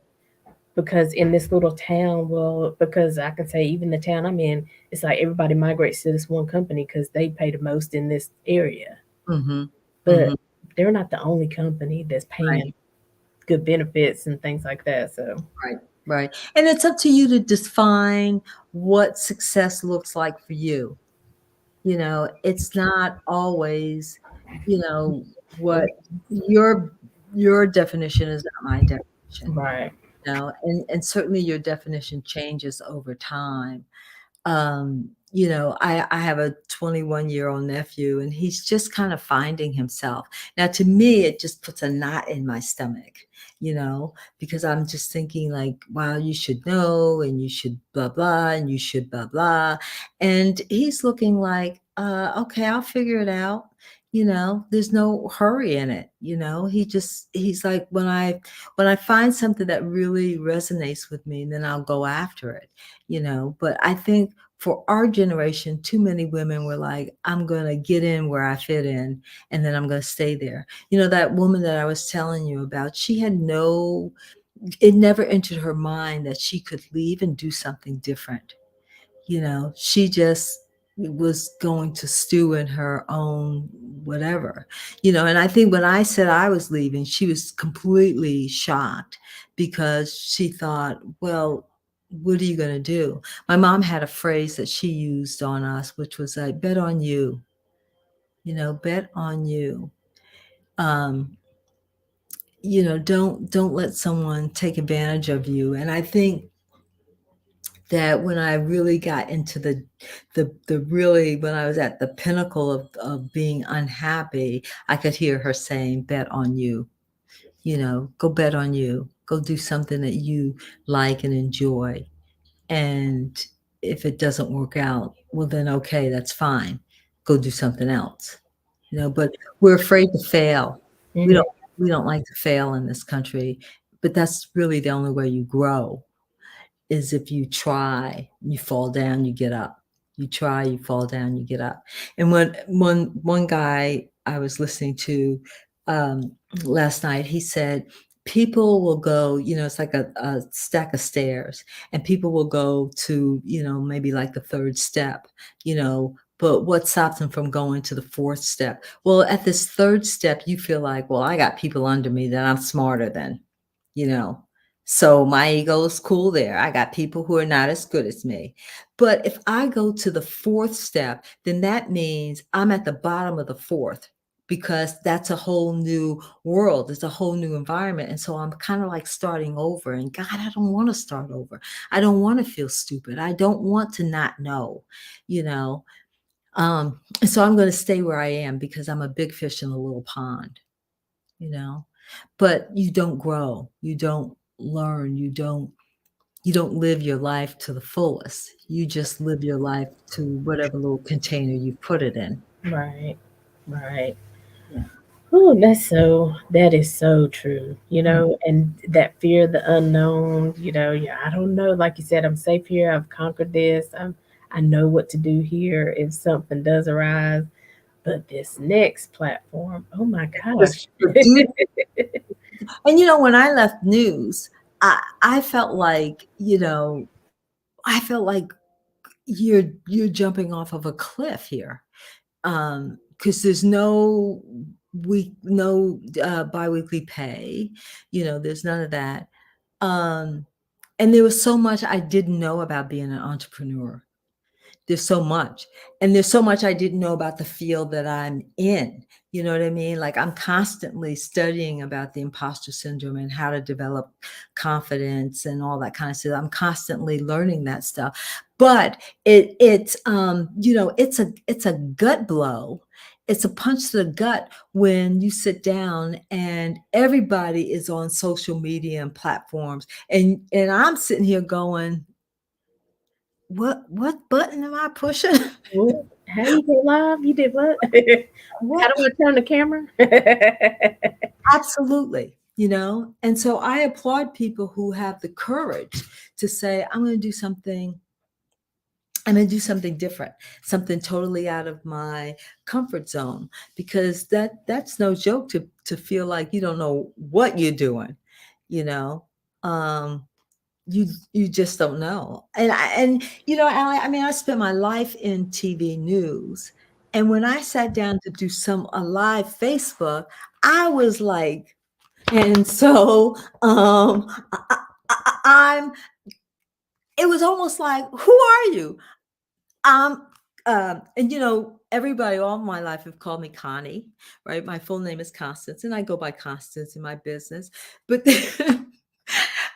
Speaker 1: because in this little town, well, because I can say even the town I'm in, it's like everybody migrates to this one company because they pay the most in this area.
Speaker 3: Mhm.
Speaker 1: But
Speaker 3: Mhm.
Speaker 1: they're not the only company that's
Speaker 3: Right.
Speaker 1: paying good benefits and things like that. So
Speaker 3: Right, right. And it's up to you to define what success looks like for you. It's not always, you know, what your your definition is not my definition,
Speaker 1: right.
Speaker 3: and certainly your definition changes over time. I have a 21-year-old nephew, and he's just kind of finding himself. Now, to me, it just puts a knot in my stomach, because I'm just thinking like, wow, you should know, and you should blah, blah, and you should blah, blah. And he's looking like, okay, I'll figure it out. There's no hurry in it. He's like, when I find something that really resonates with me, then I'll go after it. But I think for our generation, too many women were like, I'm going to get in where I fit in, and then I'm going to stay there. That woman that I was telling you about, it never entered her mind that she could leave and do something different. She just was going to stew in her own whatever. And I think when I said I was leaving, she was completely shocked, because she thought, well, what are you going to do? My mom had a phrase that she used on us, which was like, bet on you, bet on you. Um, don't let someone take advantage of you. And I think that when I really got into the really, when I was at the pinnacle of being unhappy, I could hear her saying, bet on you, go bet on you, go do something that you like and enjoy. And if it doesn't work out, well, then, okay, that's fine. Go do something else, but we're afraid to fail. We
Speaker 1: Hmm.
Speaker 3: don't, we don't like to fail in this country, but that's really the only way you grow, is if you try, you fall down, you get up. You try, you fall down, you get up. And when one guy I was listening to last night, he said, people will go, it's like a stack of stairs, and people will go to, maybe like the third step, but what stops them from going to the fourth step? Well, at this third step, you feel like, well, I got people under me that I'm smarter than, you know. So my ego is cool there. I got people who are not as good as me. But if I go to the fourth step, then that means I'm at the bottom of the fourth, because that's a whole new world. It's a whole new environment. And so I'm kind of like starting over. And God, I don't want to start over. I don't want to feel stupid. I don't want to not know, you know. So I'm going to stay where I am, because I'm a big fish in a little pond, you know. But you don't grow, you don't learn, you don't live your life to the fullest. You just live your life to whatever little container you put it in.
Speaker 1: Right, right.
Speaker 3: Yeah.
Speaker 1: Oh, that is so true,
Speaker 3: Mm.
Speaker 1: and that fear of the unknown, yeah, I don't know. Like you said, I'm safe here. I've conquered this. I know what to do here if something does arise. But this next platform, oh my
Speaker 3: Just
Speaker 1: gosh.
Speaker 3: produce. And when I left news, I felt like, you're jumping off of a cliff here. Because there's no biweekly pay, there's none of that. Um, and there was so much I didn't know about being an entrepreneur. There's so much. And there's so much I didn't know about the field that I'm in. You know what I mean? Like, I'm constantly studying about the imposter syndrome and how to develop confidence and all that kind of stuff. I'm constantly learning that stuff. But it's a gut blow. It's a punch to the gut when you sit down and everybody is on social media and platforms, and I'm sitting here going, what button am I pushing?
Speaker 1: What? How you get live? You did what? How
Speaker 3: What?
Speaker 1: do I turn the camera?
Speaker 3: Absolutely. And so I applaud people who have the courage to say, I'm going to do something different, something totally out of my comfort zone, because that's no joke to feel like you don't know what you're doing, you know. Um, you just don't know. Allie, I mean, I spent my life in TV news, and when I sat down to do a live Facebook, I was like, and so I'm. It was almost like, who are you? Um, and everybody all my life have called me Connie, right? My full name is Constance, and I go by Constance in my business. But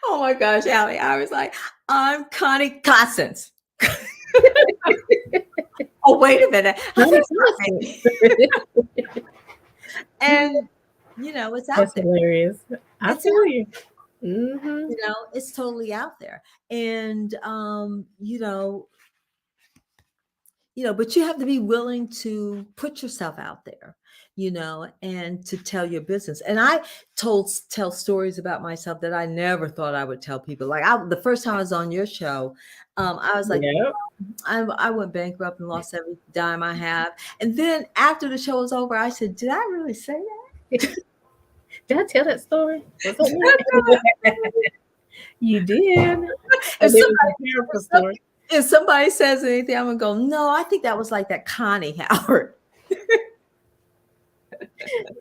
Speaker 3: oh my gosh, Allie, I was like, I'm Connie Constance. Oh, wait a minute. I
Speaker 1: Johnny
Speaker 3: think it's not
Speaker 1: Carson.
Speaker 3: me. And, it's
Speaker 1: That's
Speaker 3: out there.
Speaker 1: hilarious. I
Speaker 3: It's
Speaker 1: feel
Speaker 3: out,
Speaker 1: you. Hmm.
Speaker 3: it's totally out there. And, but you have to be willing to put yourself out there, and to tell your business. And I tell stories about myself that I never thought I would tell people. Like the first time I was on your show, I was like,
Speaker 1: Yep.
Speaker 3: I went bankrupt and lost every dime I have. And then after the show was over, I said, did I really say
Speaker 1: Did I tell that story? Was that me?
Speaker 3: that?
Speaker 1: You did.
Speaker 3: if
Speaker 1: And it was a
Speaker 3: somebody
Speaker 1: powerful story.
Speaker 3: if somebody says anything, I'm gonna go, no, I think that was like that Connie Howard.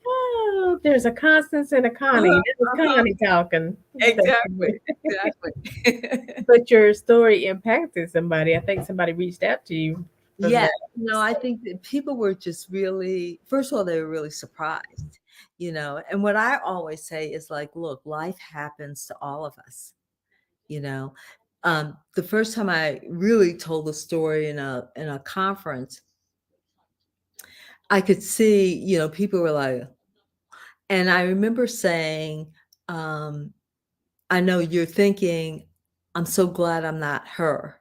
Speaker 1: Oh, there's a Constance and a Connie.
Speaker 3: Uh-huh,
Speaker 1: That was
Speaker 3: uh-huh.
Speaker 1: Connie talking.
Speaker 3: Exactly. Exactly.
Speaker 1: But your story impacted somebody. I think somebody reached out to you from
Speaker 3: Yeah,
Speaker 1: that.
Speaker 3: I think that people were just really, first of all, they were really surprised, And what I always say is like, look, life happens to all of us, you know. The first time I really told the story in a conference, I could see, people were like, and I remember saying, um, I know you're thinking, I'm so glad I'm not her,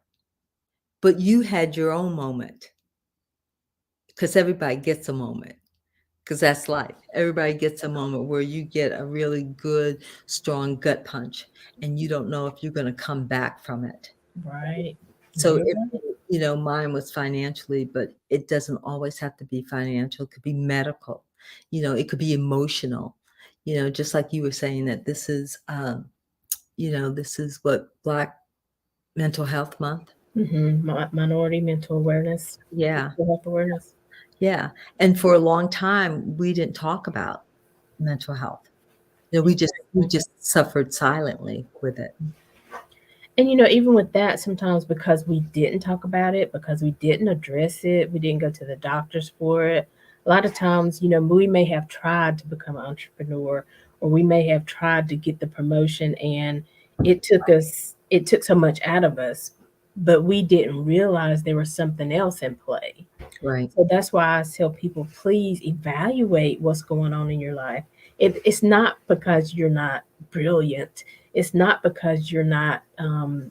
Speaker 3: but you had your own moment because everybody gets a moment. Because that's life. Everybody gets a moment where you get a really good, strong gut punch, and you don't know if you're going to come back from it.
Speaker 1: Right.
Speaker 3: So
Speaker 1: You're
Speaker 3: if
Speaker 1: right.
Speaker 3: mine was financially, but it doesn't always have to be financial. It could be medical. It could be emotional. Just like you were saying that this is what Black Mental Health Month.
Speaker 1: Minority mental awareness,
Speaker 3: Yeah,
Speaker 1: mental health awareness.
Speaker 3: yeah. And for a long time, we didn't talk about mental health. We
Speaker 1: Exactly.
Speaker 3: just suffered silently with it.
Speaker 1: And even with that, sometimes because we didn't talk about it, because we didn't address it, we didn't go to the doctors for it. A lot of times, we may have tried to become an entrepreneur, or we may have tried to get the promotion, and it took so much out of us, but we didn't realize there was something else in play.
Speaker 3: Right,
Speaker 1: So that's why I tell people, please evaluate what's going on in your life. It's not because you're not brilliant. It's not because you're not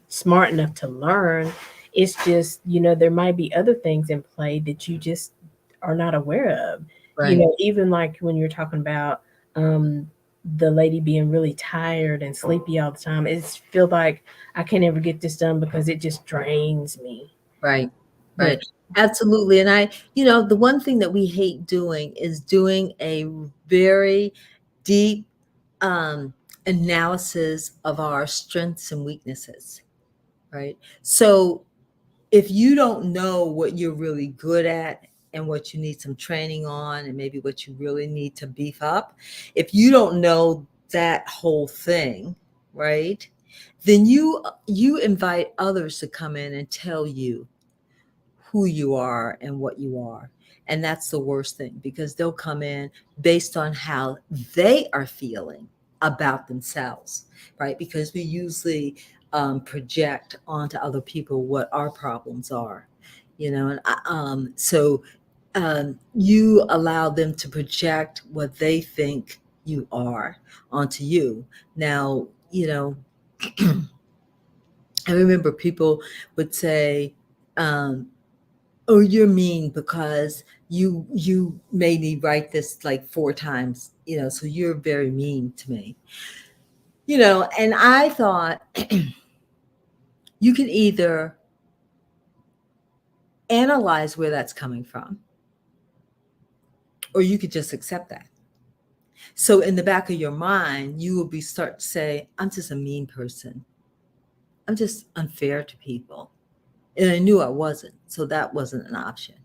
Speaker 1: smart enough to learn. It's just, there might be other things in play that you just are not aware of.
Speaker 3: right,
Speaker 1: Even like when you're talking about um, the lady being really tired and sleepy all the time, it's feel like I can't ever get this done because it just drains me.
Speaker 3: right,
Speaker 1: But
Speaker 3: right. Absolutely. And the one thing that we hate doing is doing a very deep um, analysis of our strengths and weaknesses, right? So if you don't know what you're really good at and what you need some training on and maybe what you really need to beef up, if you don't know that whole thing, right? Then you invite others to come in and tell you who you are and what you are. And that's the worst thing because they'll come in based on how they are feeling about themselves, right? Because we usually project onto other people what our problems are, and so you allow them to project what they think you are onto you. Now, I remember people would say, um, "Oh, you're mean because you made me write this like 4 times, so you're very mean to me." And I thought you can either analyze where that's coming from or you could just accept that. So in the back of your mind, you will be start to say, "I'm just a mean person. I'm just unfair to people." And I knew I wasn't, so that wasn't an option.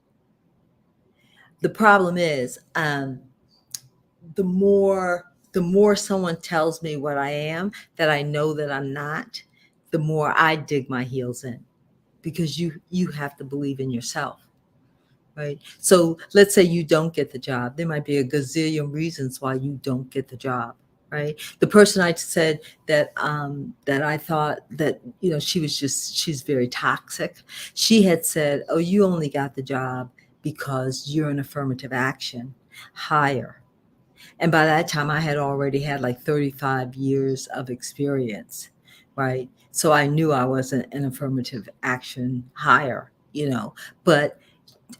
Speaker 3: The problem is, the more the more someone tells me what I am that I know that I'm not, the more I dig my heels in because you have to believe in yourself, right? So let's say you don't get the job. There might be a gazillion reasons why you don't get the job. right? The person I said that I thought that, you know, she's very toxic. She had said, "Oh, you only got the job because you're an affirmative action hire." And by that time, I had already had like 35 years of experience, right? So I knew I wasn't an affirmative action hire, you know. But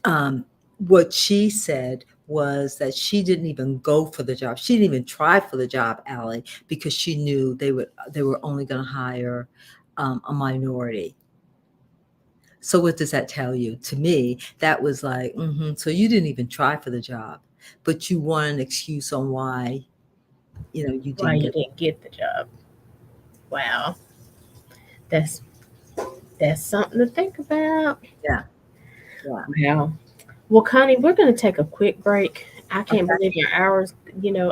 Speaker 3: um, what she said was that she didn't even go for the job. She didn't even try for the job, Allie, because she knew they were only going to hire a minority. So what does that tell you? To me, that was like, so you didn't even try for the job, but you want an excuse on why, you know, you
Speaker 1: Why
Speaker 3: didn't
Speaker 1: you
Speaker 3: get.
Speaker 1: didn't get the job? Wow, that's that's something to think about.
Speaker 3: Yeah, yeah.
Speaker 1: Wow. Well, Connie, we're going to take a quick break. I can't
Speaker 3: Okay.
Speaker 1: believe our hours,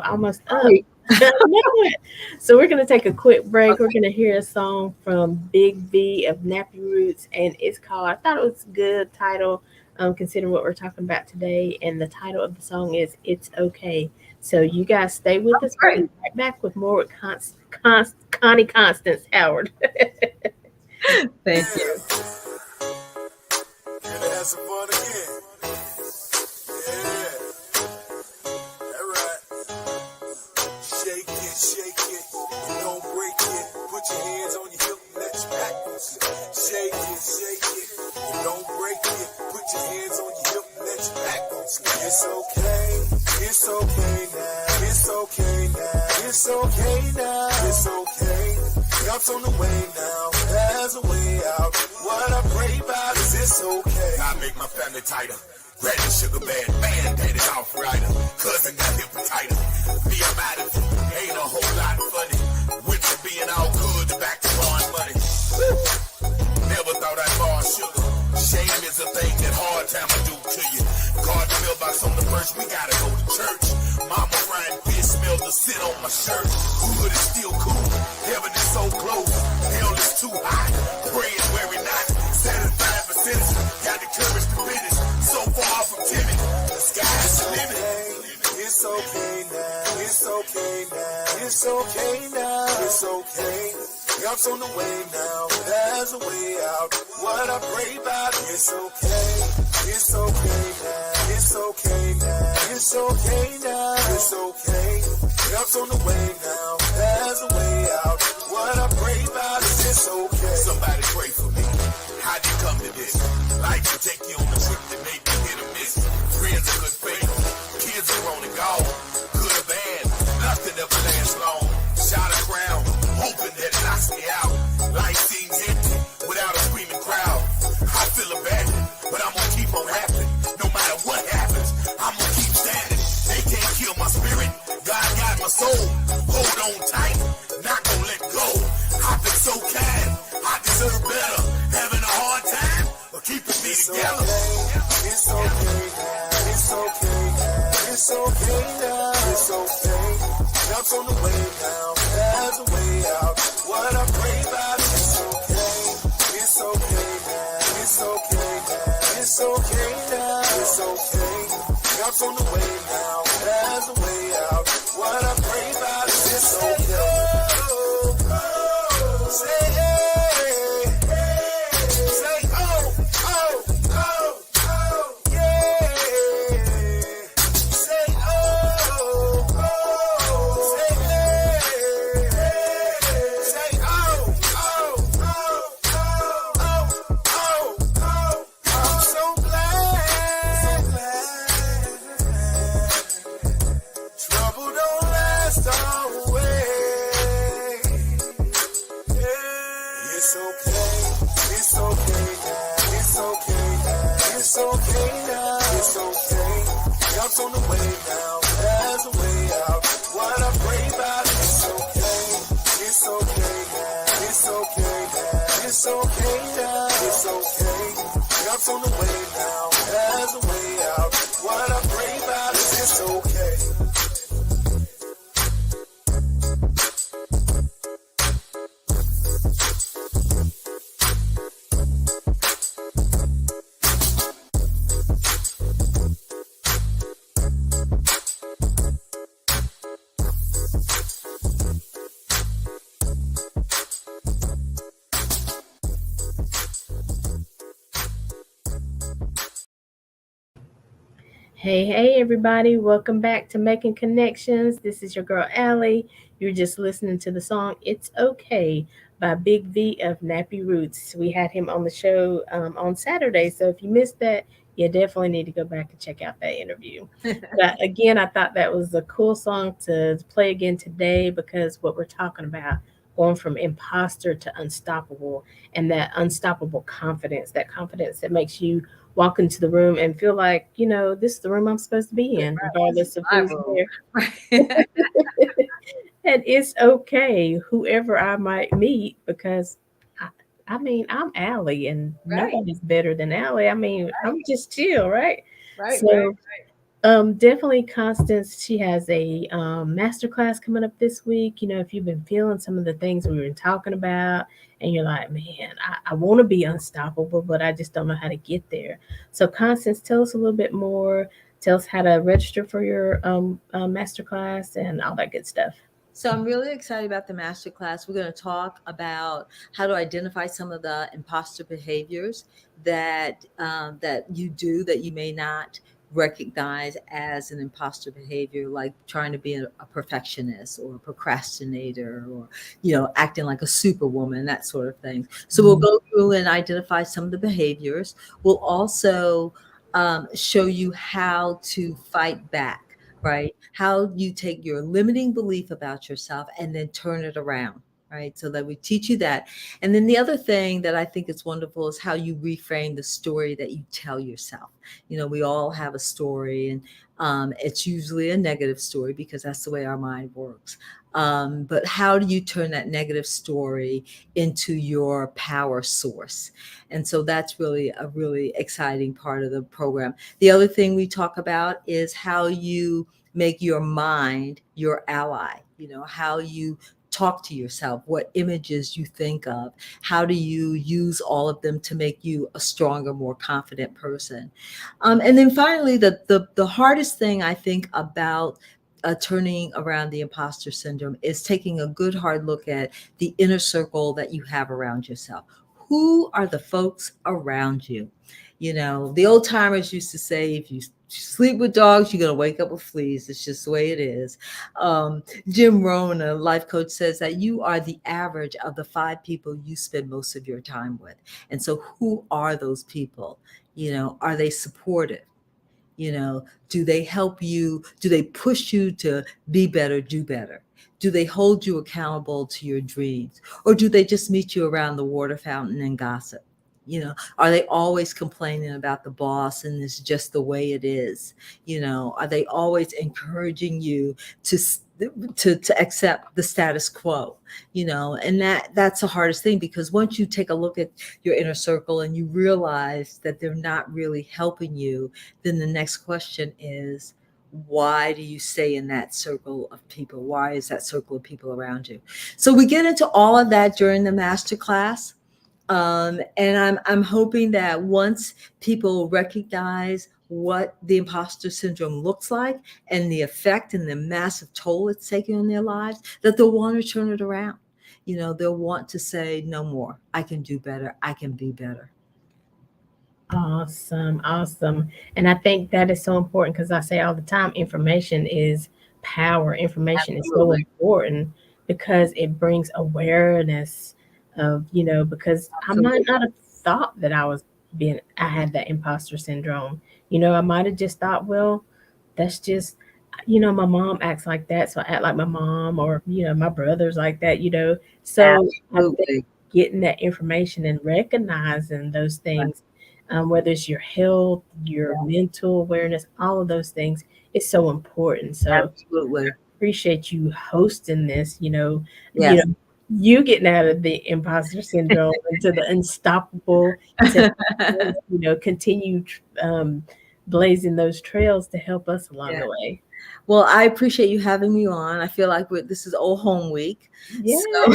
Speaker 1: almost up.
Speaker 3: Sorry.
Speaker 1: I know it. So we're going to take a quick break. We're
Speaker 3: Okay.
Speaker 1: going to hear a song from Big V of Nappy Roots, and it's called, I thought it was a good title, considering what we're talking about today. And the title of the song is It's Okay. So you guys stay with us. We'll
Speaker 3: Great.
Speaker 1: be right back with more with Connie Constance Howard.
Speaker 3: Thank you.
Speaker 4: Gonna have some fun again. Yeah. All right. Shake it. Don't break it. Put your hands on your hip and let your back loose. Shake it. Don't break it. Put your hands on your hip and let your back loose. It's okay. It's okay now. It's okay now. It's okay now. It's okay. Help's on the way now. There's a way out. What I pray about is it's okay. I make my family tighter. Granny sugar bad, man, daddy's off rider. Cousin got hepatitis. Me, I'm out of it. Ain't a whole lot funny. Went from being all good to back to borrowing money. Never thought I'd borrow sugar. Shame is a thing that hard time will do to you. Garden mailbox on the first, we gotta go to church. Mama frying fish, smell the sit on my shirt. Hood is still cool. Heaven is so close. Hell is too hot. Praying where we not. Satisfied for sinners. Got the courage to finish. So far from timid. The sky is the limit. It's okay now. It's okay now. It's okay now. It's okay. Help's on the way now. There's a way out. What I pray about. It's okay. It's okay now. It's okay now. It's okay now. It's okay. Help's on the way now. There's a way out. What I pray about is it's okay. Somebody pray for me. How'd you come to this? Life will take you on a trip that made me hit or miss. Friends of good faith. Kids are on the go. Good or bad. Nothing ever lasts long. Shot a crown. Hoping that it knocks me out. Life seems empty without a screaming crowd. I feel abandoned, but I'm gonna keep on happening. No matter what happens, I'm gonna keep standing. They can't kill my spirit. God got my soul. Hold on tight, not gonna let go. I've been so kind, I deserve better. Having a hard time, but keeping me together. It's okay now. It's okay now. It's okay now. It's okay. Help's on the way now. There's a way out. What I pray about is it's okay. It's okay now. It's okay now. It's okay now. It's okay. Help's on the way now. There's a way out. What I pray about is it's okay. Say hey. Say oh, yeah. Say oh. Say hey. Say oh. I'm so glad. Trouble don't last always. It's okay. It's okay now. It's okay now. It's okay now. It's okay. Help's on the way now. There's a way out. What I pray about is it's okay. It's okay now. It's okay now. It's okay now. It's okay. Help's on the way now. There's a way out. What I pray about is it's okay.
Speaker 1: Hey, everybody. Welcome back to Making Connections. This is your girl, Aly. You're just listening to the song It's Okay by Big V of Nappy Roots. We had him on the show on Saturday. So if you missed that, you definitely need to go back and check out that interview. But again, I thought that was a cool song to play again today because what we're talking about going from imposter to unstoppable and that unstoppable confidence, that confidence that makes you walk into the room and feel like, this is the room I'm supposed to be in,
Speaker 3: This is
Speaker 1: regardless of
Speaker 3: my
Speaker 1: who's
Speaker 3: role.
Speaker 1: there.
Speaker 3: Right.
Speaker 1: And it's okay, whoever I might meet, because I mean, I'm Aly and
Speaker 3: Right.
Speaker 1: nobody's better than Aly. I mean, I'm just chill, right?
Speaker 3: Right. Right.
Speaker 1: So definitely Constance, she has a master class coming up this week. If you've been feeling some of the things we were talking about and you're like, man, I want to be unstoppable, but I just don't know how to get there. So Constance, tell us a little bit more. Tell us how to register for your master class and all that good stuff.
Speaker 3: So I'm really excited about the masterclass. We're going to talk about how to identify some of the imposter behaviors that you do that you may not recognize as an imposter behavior, like trying to be a perfectionist or a procrastinator, or acting like a superwoman, that sort of thing. So we'll go through and identify some of the behaviors. We'll also show you how to fight back, right? How you take your limiting belief about yourself and then turn it around, right? So that we teach you that. And then the other thing that I think is wonderful is how you reframe the story that you tell yourself. We all have a story, and it's usually a negative story because that's the way our mind works. But how do you turn that negative story into your power source? And so that's really a really exciting part of the program. The other thing we talk about is how you make your mind your ally, how you talk to yourself, what images you think of, how do you use all of them to make you a stronger, more confident person. And then finally, the hardest thing I think about turning around the imposter syndrome is taking a good hard look at the inner circle that you have around yourself. Who are the folks around you? The old timers used to say, if you sleep with dogs, you're going to wake up with fleas. It's just the way it is. Jim Rohn, a life coach, says that you are the average of the 5 people you spend most of your time with. And so who are those people? Are they supportive? Do they help you? Do they push you to be better, do better? Do they hold you accountable to your dreams? Or do they just meet you around the water fountain and gossip? Are they always complaining about the boss and it's just the way it is? Are they always encouraging you to to accept the status quo? And that's the hardest thing, because once you take a look at your inner circle and you realize that they're not really helping you, then the next question is, why do you stay in that circle of people? Why is that circle of people around you? So we get into all of that during the master class. And I'm hoping that once people recognize what the imposter syndrome looks like and the effect and the massive toll it's taking on their lives, that they'll want to turn it around. They'll want to say, no more. I can do better. I can be better.
Speaker 1: Awesome, awesome. And I think that is so important because I say all the time, information is power. Information is so
Speaker 3: Absolutely.
Speaker 1: important because it brings awareness of, because I might
Speaker 3: Absolutely.
Speaker 1: not have thought that I had that imposter syndrome. I might have just thought, well, that's just, my mom acts like that, so I act like my mom, or, my brother's like that. So I think
Speaker 3: Absolutely.
Speaker 1: getting that information and recognizing those
Speaker 3: Right.
Speaker 1: things, whether it's your health, your mental awareness, all of those things, is so important. So
Speaker 3: Absolutely.
Speaker 1: appreciate you hosting this. You
Speaker 3: Yes.
Speaker 1: know, you getting out of the imposter syndrome into the unstoppable to continue blazing those trails to help us along
Speaker 3: Yeah.
Speaker 1: the way.
Speaker 3: Well, I appreciate you having me on. I feel like this is old home week.
Speaker 1: Yeah.
Speaker 3: So,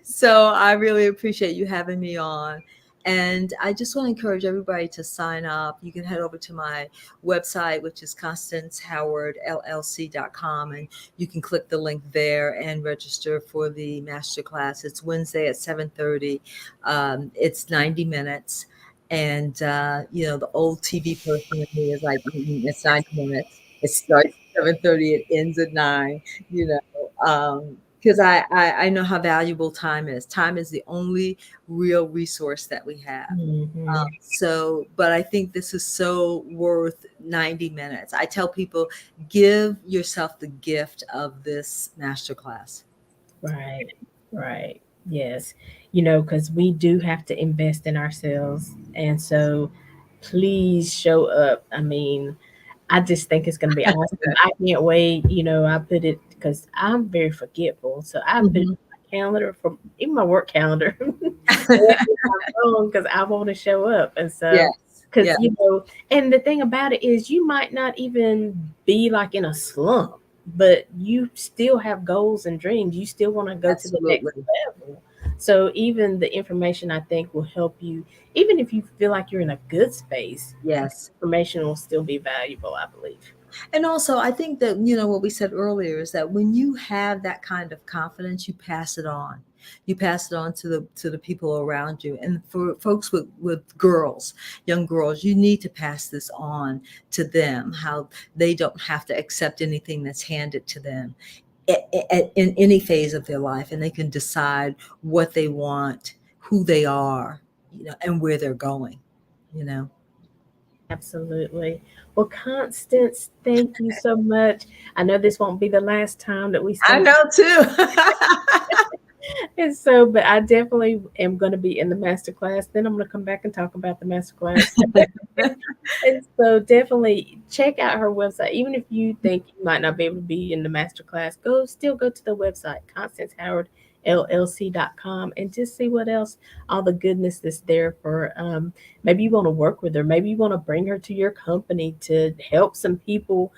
Speaker 3: so I really appreciate you having me on. And I just want to encourage everybody to sign up. You can head over to my website, which is constancehowardllc.com, and you can click the link there and register for the masterclass. It's Wednesday at 7:30. It's 90 minutes. And the old TV person in me is like, it's 90 minutes. It starts at 7:30. It ends at 9. You know, because I know how valuable time is. Time is the only real resource that we have.
Speaker 1: Hmm.
Speaker 3: But I think this is so worth 90 minutes. I tell people, give yourself the gift of this masterclass.
Speaker 1: Right, right. Yes. Because we do have to invest in ourselves. And so please show up. I mean, I just think it's going to be awesome. I can't wait. I put it because I'm very forgetful. So I put it
Speaker 3: Mhm.
Speaker 1: on my calendar, from even my work calendar, because I want to show up. And so,
Speaker 3: Yes.
Speaker 1: because,
Speaker 3: Yeah.
Speaker 1: and the thing about it is, you might not even be like in a slump, but you still have goals and dreams. You still want to go to the next
Speaker 3: Absolutely.
Speaker 1: level. So, even the information I think will help you, even if you feel like you're in a good space,
Speaker 3: Yes.
Speaker 1: information will still be valuable, I believe.
Speaker 3: And also, I think that, what we said earlier is that when you have that kind of confidence, you pass it on. You pass it on to the people around you. And for folks with girls, young girls, you need to pass this on to them, how they don't have to accept anything that's handed to them in any phase of their life, and they can decide what they want, who they are, and where they're going, you know.
Speaker 1: Absolutely. Well, Constance, thank you so much. I know this won't be the last time that we
Speaker 3: I
Speaker 1: spend.
Speaker 3: know too.
Speaker 1: And so, but I definitely am going to be in the master class. Then I'm going to come back and talk about the master class. And so definitely check out her website. Even if you think you might not be able to be in the master class, still go to the website, ConstanceHowardLLC.com, and just see what else, all the goodness that's there for, maybe you want to work with her. Maybe you want to bring her to your company to help some people,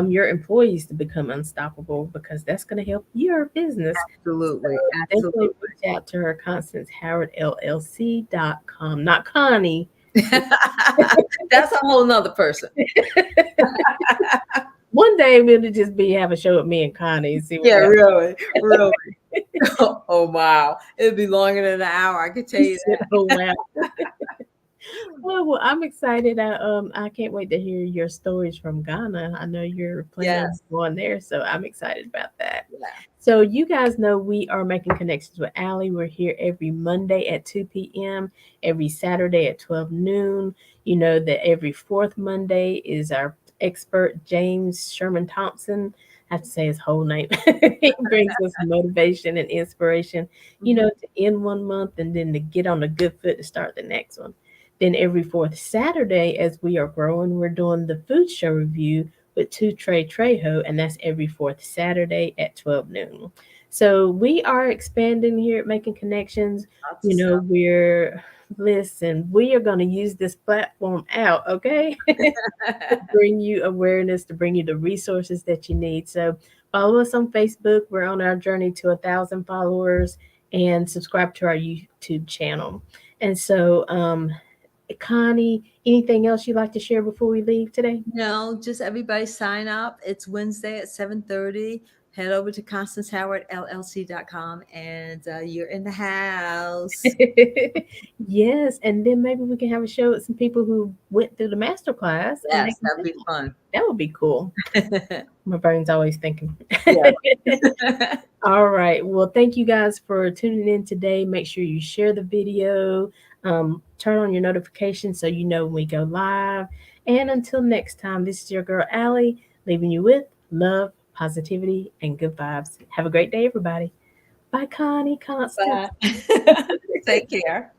Speaker 1: your employees to become unstoppable, because that's going to help your business. So
Speaker 3: Absolutely,
Speaker 1: definitely
Speaker 3: absolutely.
Speaker 1: reach out to her, ConstanceHowardLLC.com, not Connie.
Speaker 3: That's a whole nother person.
Speaker 1: One day we'll just be have a show with me and Connie and see what
Speaker 3: Yeah,
Speaker 1: else.
Speaker 3: really, really. Oh, wow. It'd be longer than an hour, I could tell
Speaker 1: She
Speaker 3: you
Speaker 1: said, "Oh wow." Well, I'm excited. I can't wait to hear your stories from Ghana. I know you're planning on
Speaker 3: Yes.
Speaker 1: going there, so I'm excited about that.
Speaker 3: Yeah.
Speaker 1: So you guys know we are making connections with Aly. We're here every Monday at 2 p.m., every Saturday at 12 noon. You know that every fourth Monday is our expert James Sherman Thompson. I have to say his whole name. He brings us motivation and inspiration,
Speaker 3: Mhm.
Speaker 1: to end one month and then to get on a good foot to start the next one. Then every fourth Saturday, as we are growing, we're doing the food show review with Two Trey Trejo, and that's every fourth Saturday at 12 noon. So we are expanding here at Making Connections.
Speaker 3: Lots of stuff.
Speaker 1: We are going to use this platform out, okay? To bring you awareness, to bring you the resources that you need. So follow us on Facebook. We're on our journey to 1,000 followers, and subscribe to our YouTube channel. And so, Connie, anything else you'd like to share before we leave today?
Speaker 3: No, just everybody sign up. It's Wednesday at 7:30. Head over to ConstanceHowardLLC.com, and you're in the house.
Speaker 1: Yes, and then maybe we can have a show with some people who went through the master class and they
Speaker 3: Yes,
Speaker 1: can
Speaker 3: that'd be fun.
Speaker 1: that would be cool. My brain's always thinking.
Speaker 3: Yeah.
Speaker 1: All right. Well, thank you guys for tuning in today. Make sure you share the video, turn on your notifications so you know when we go live. And until next time, this is your girl, Aly, leaving you with love, positivity, and good vibes. Have a great day, everybody. Bye, Connie, Constance.
Speaker 3: Bye. Take care.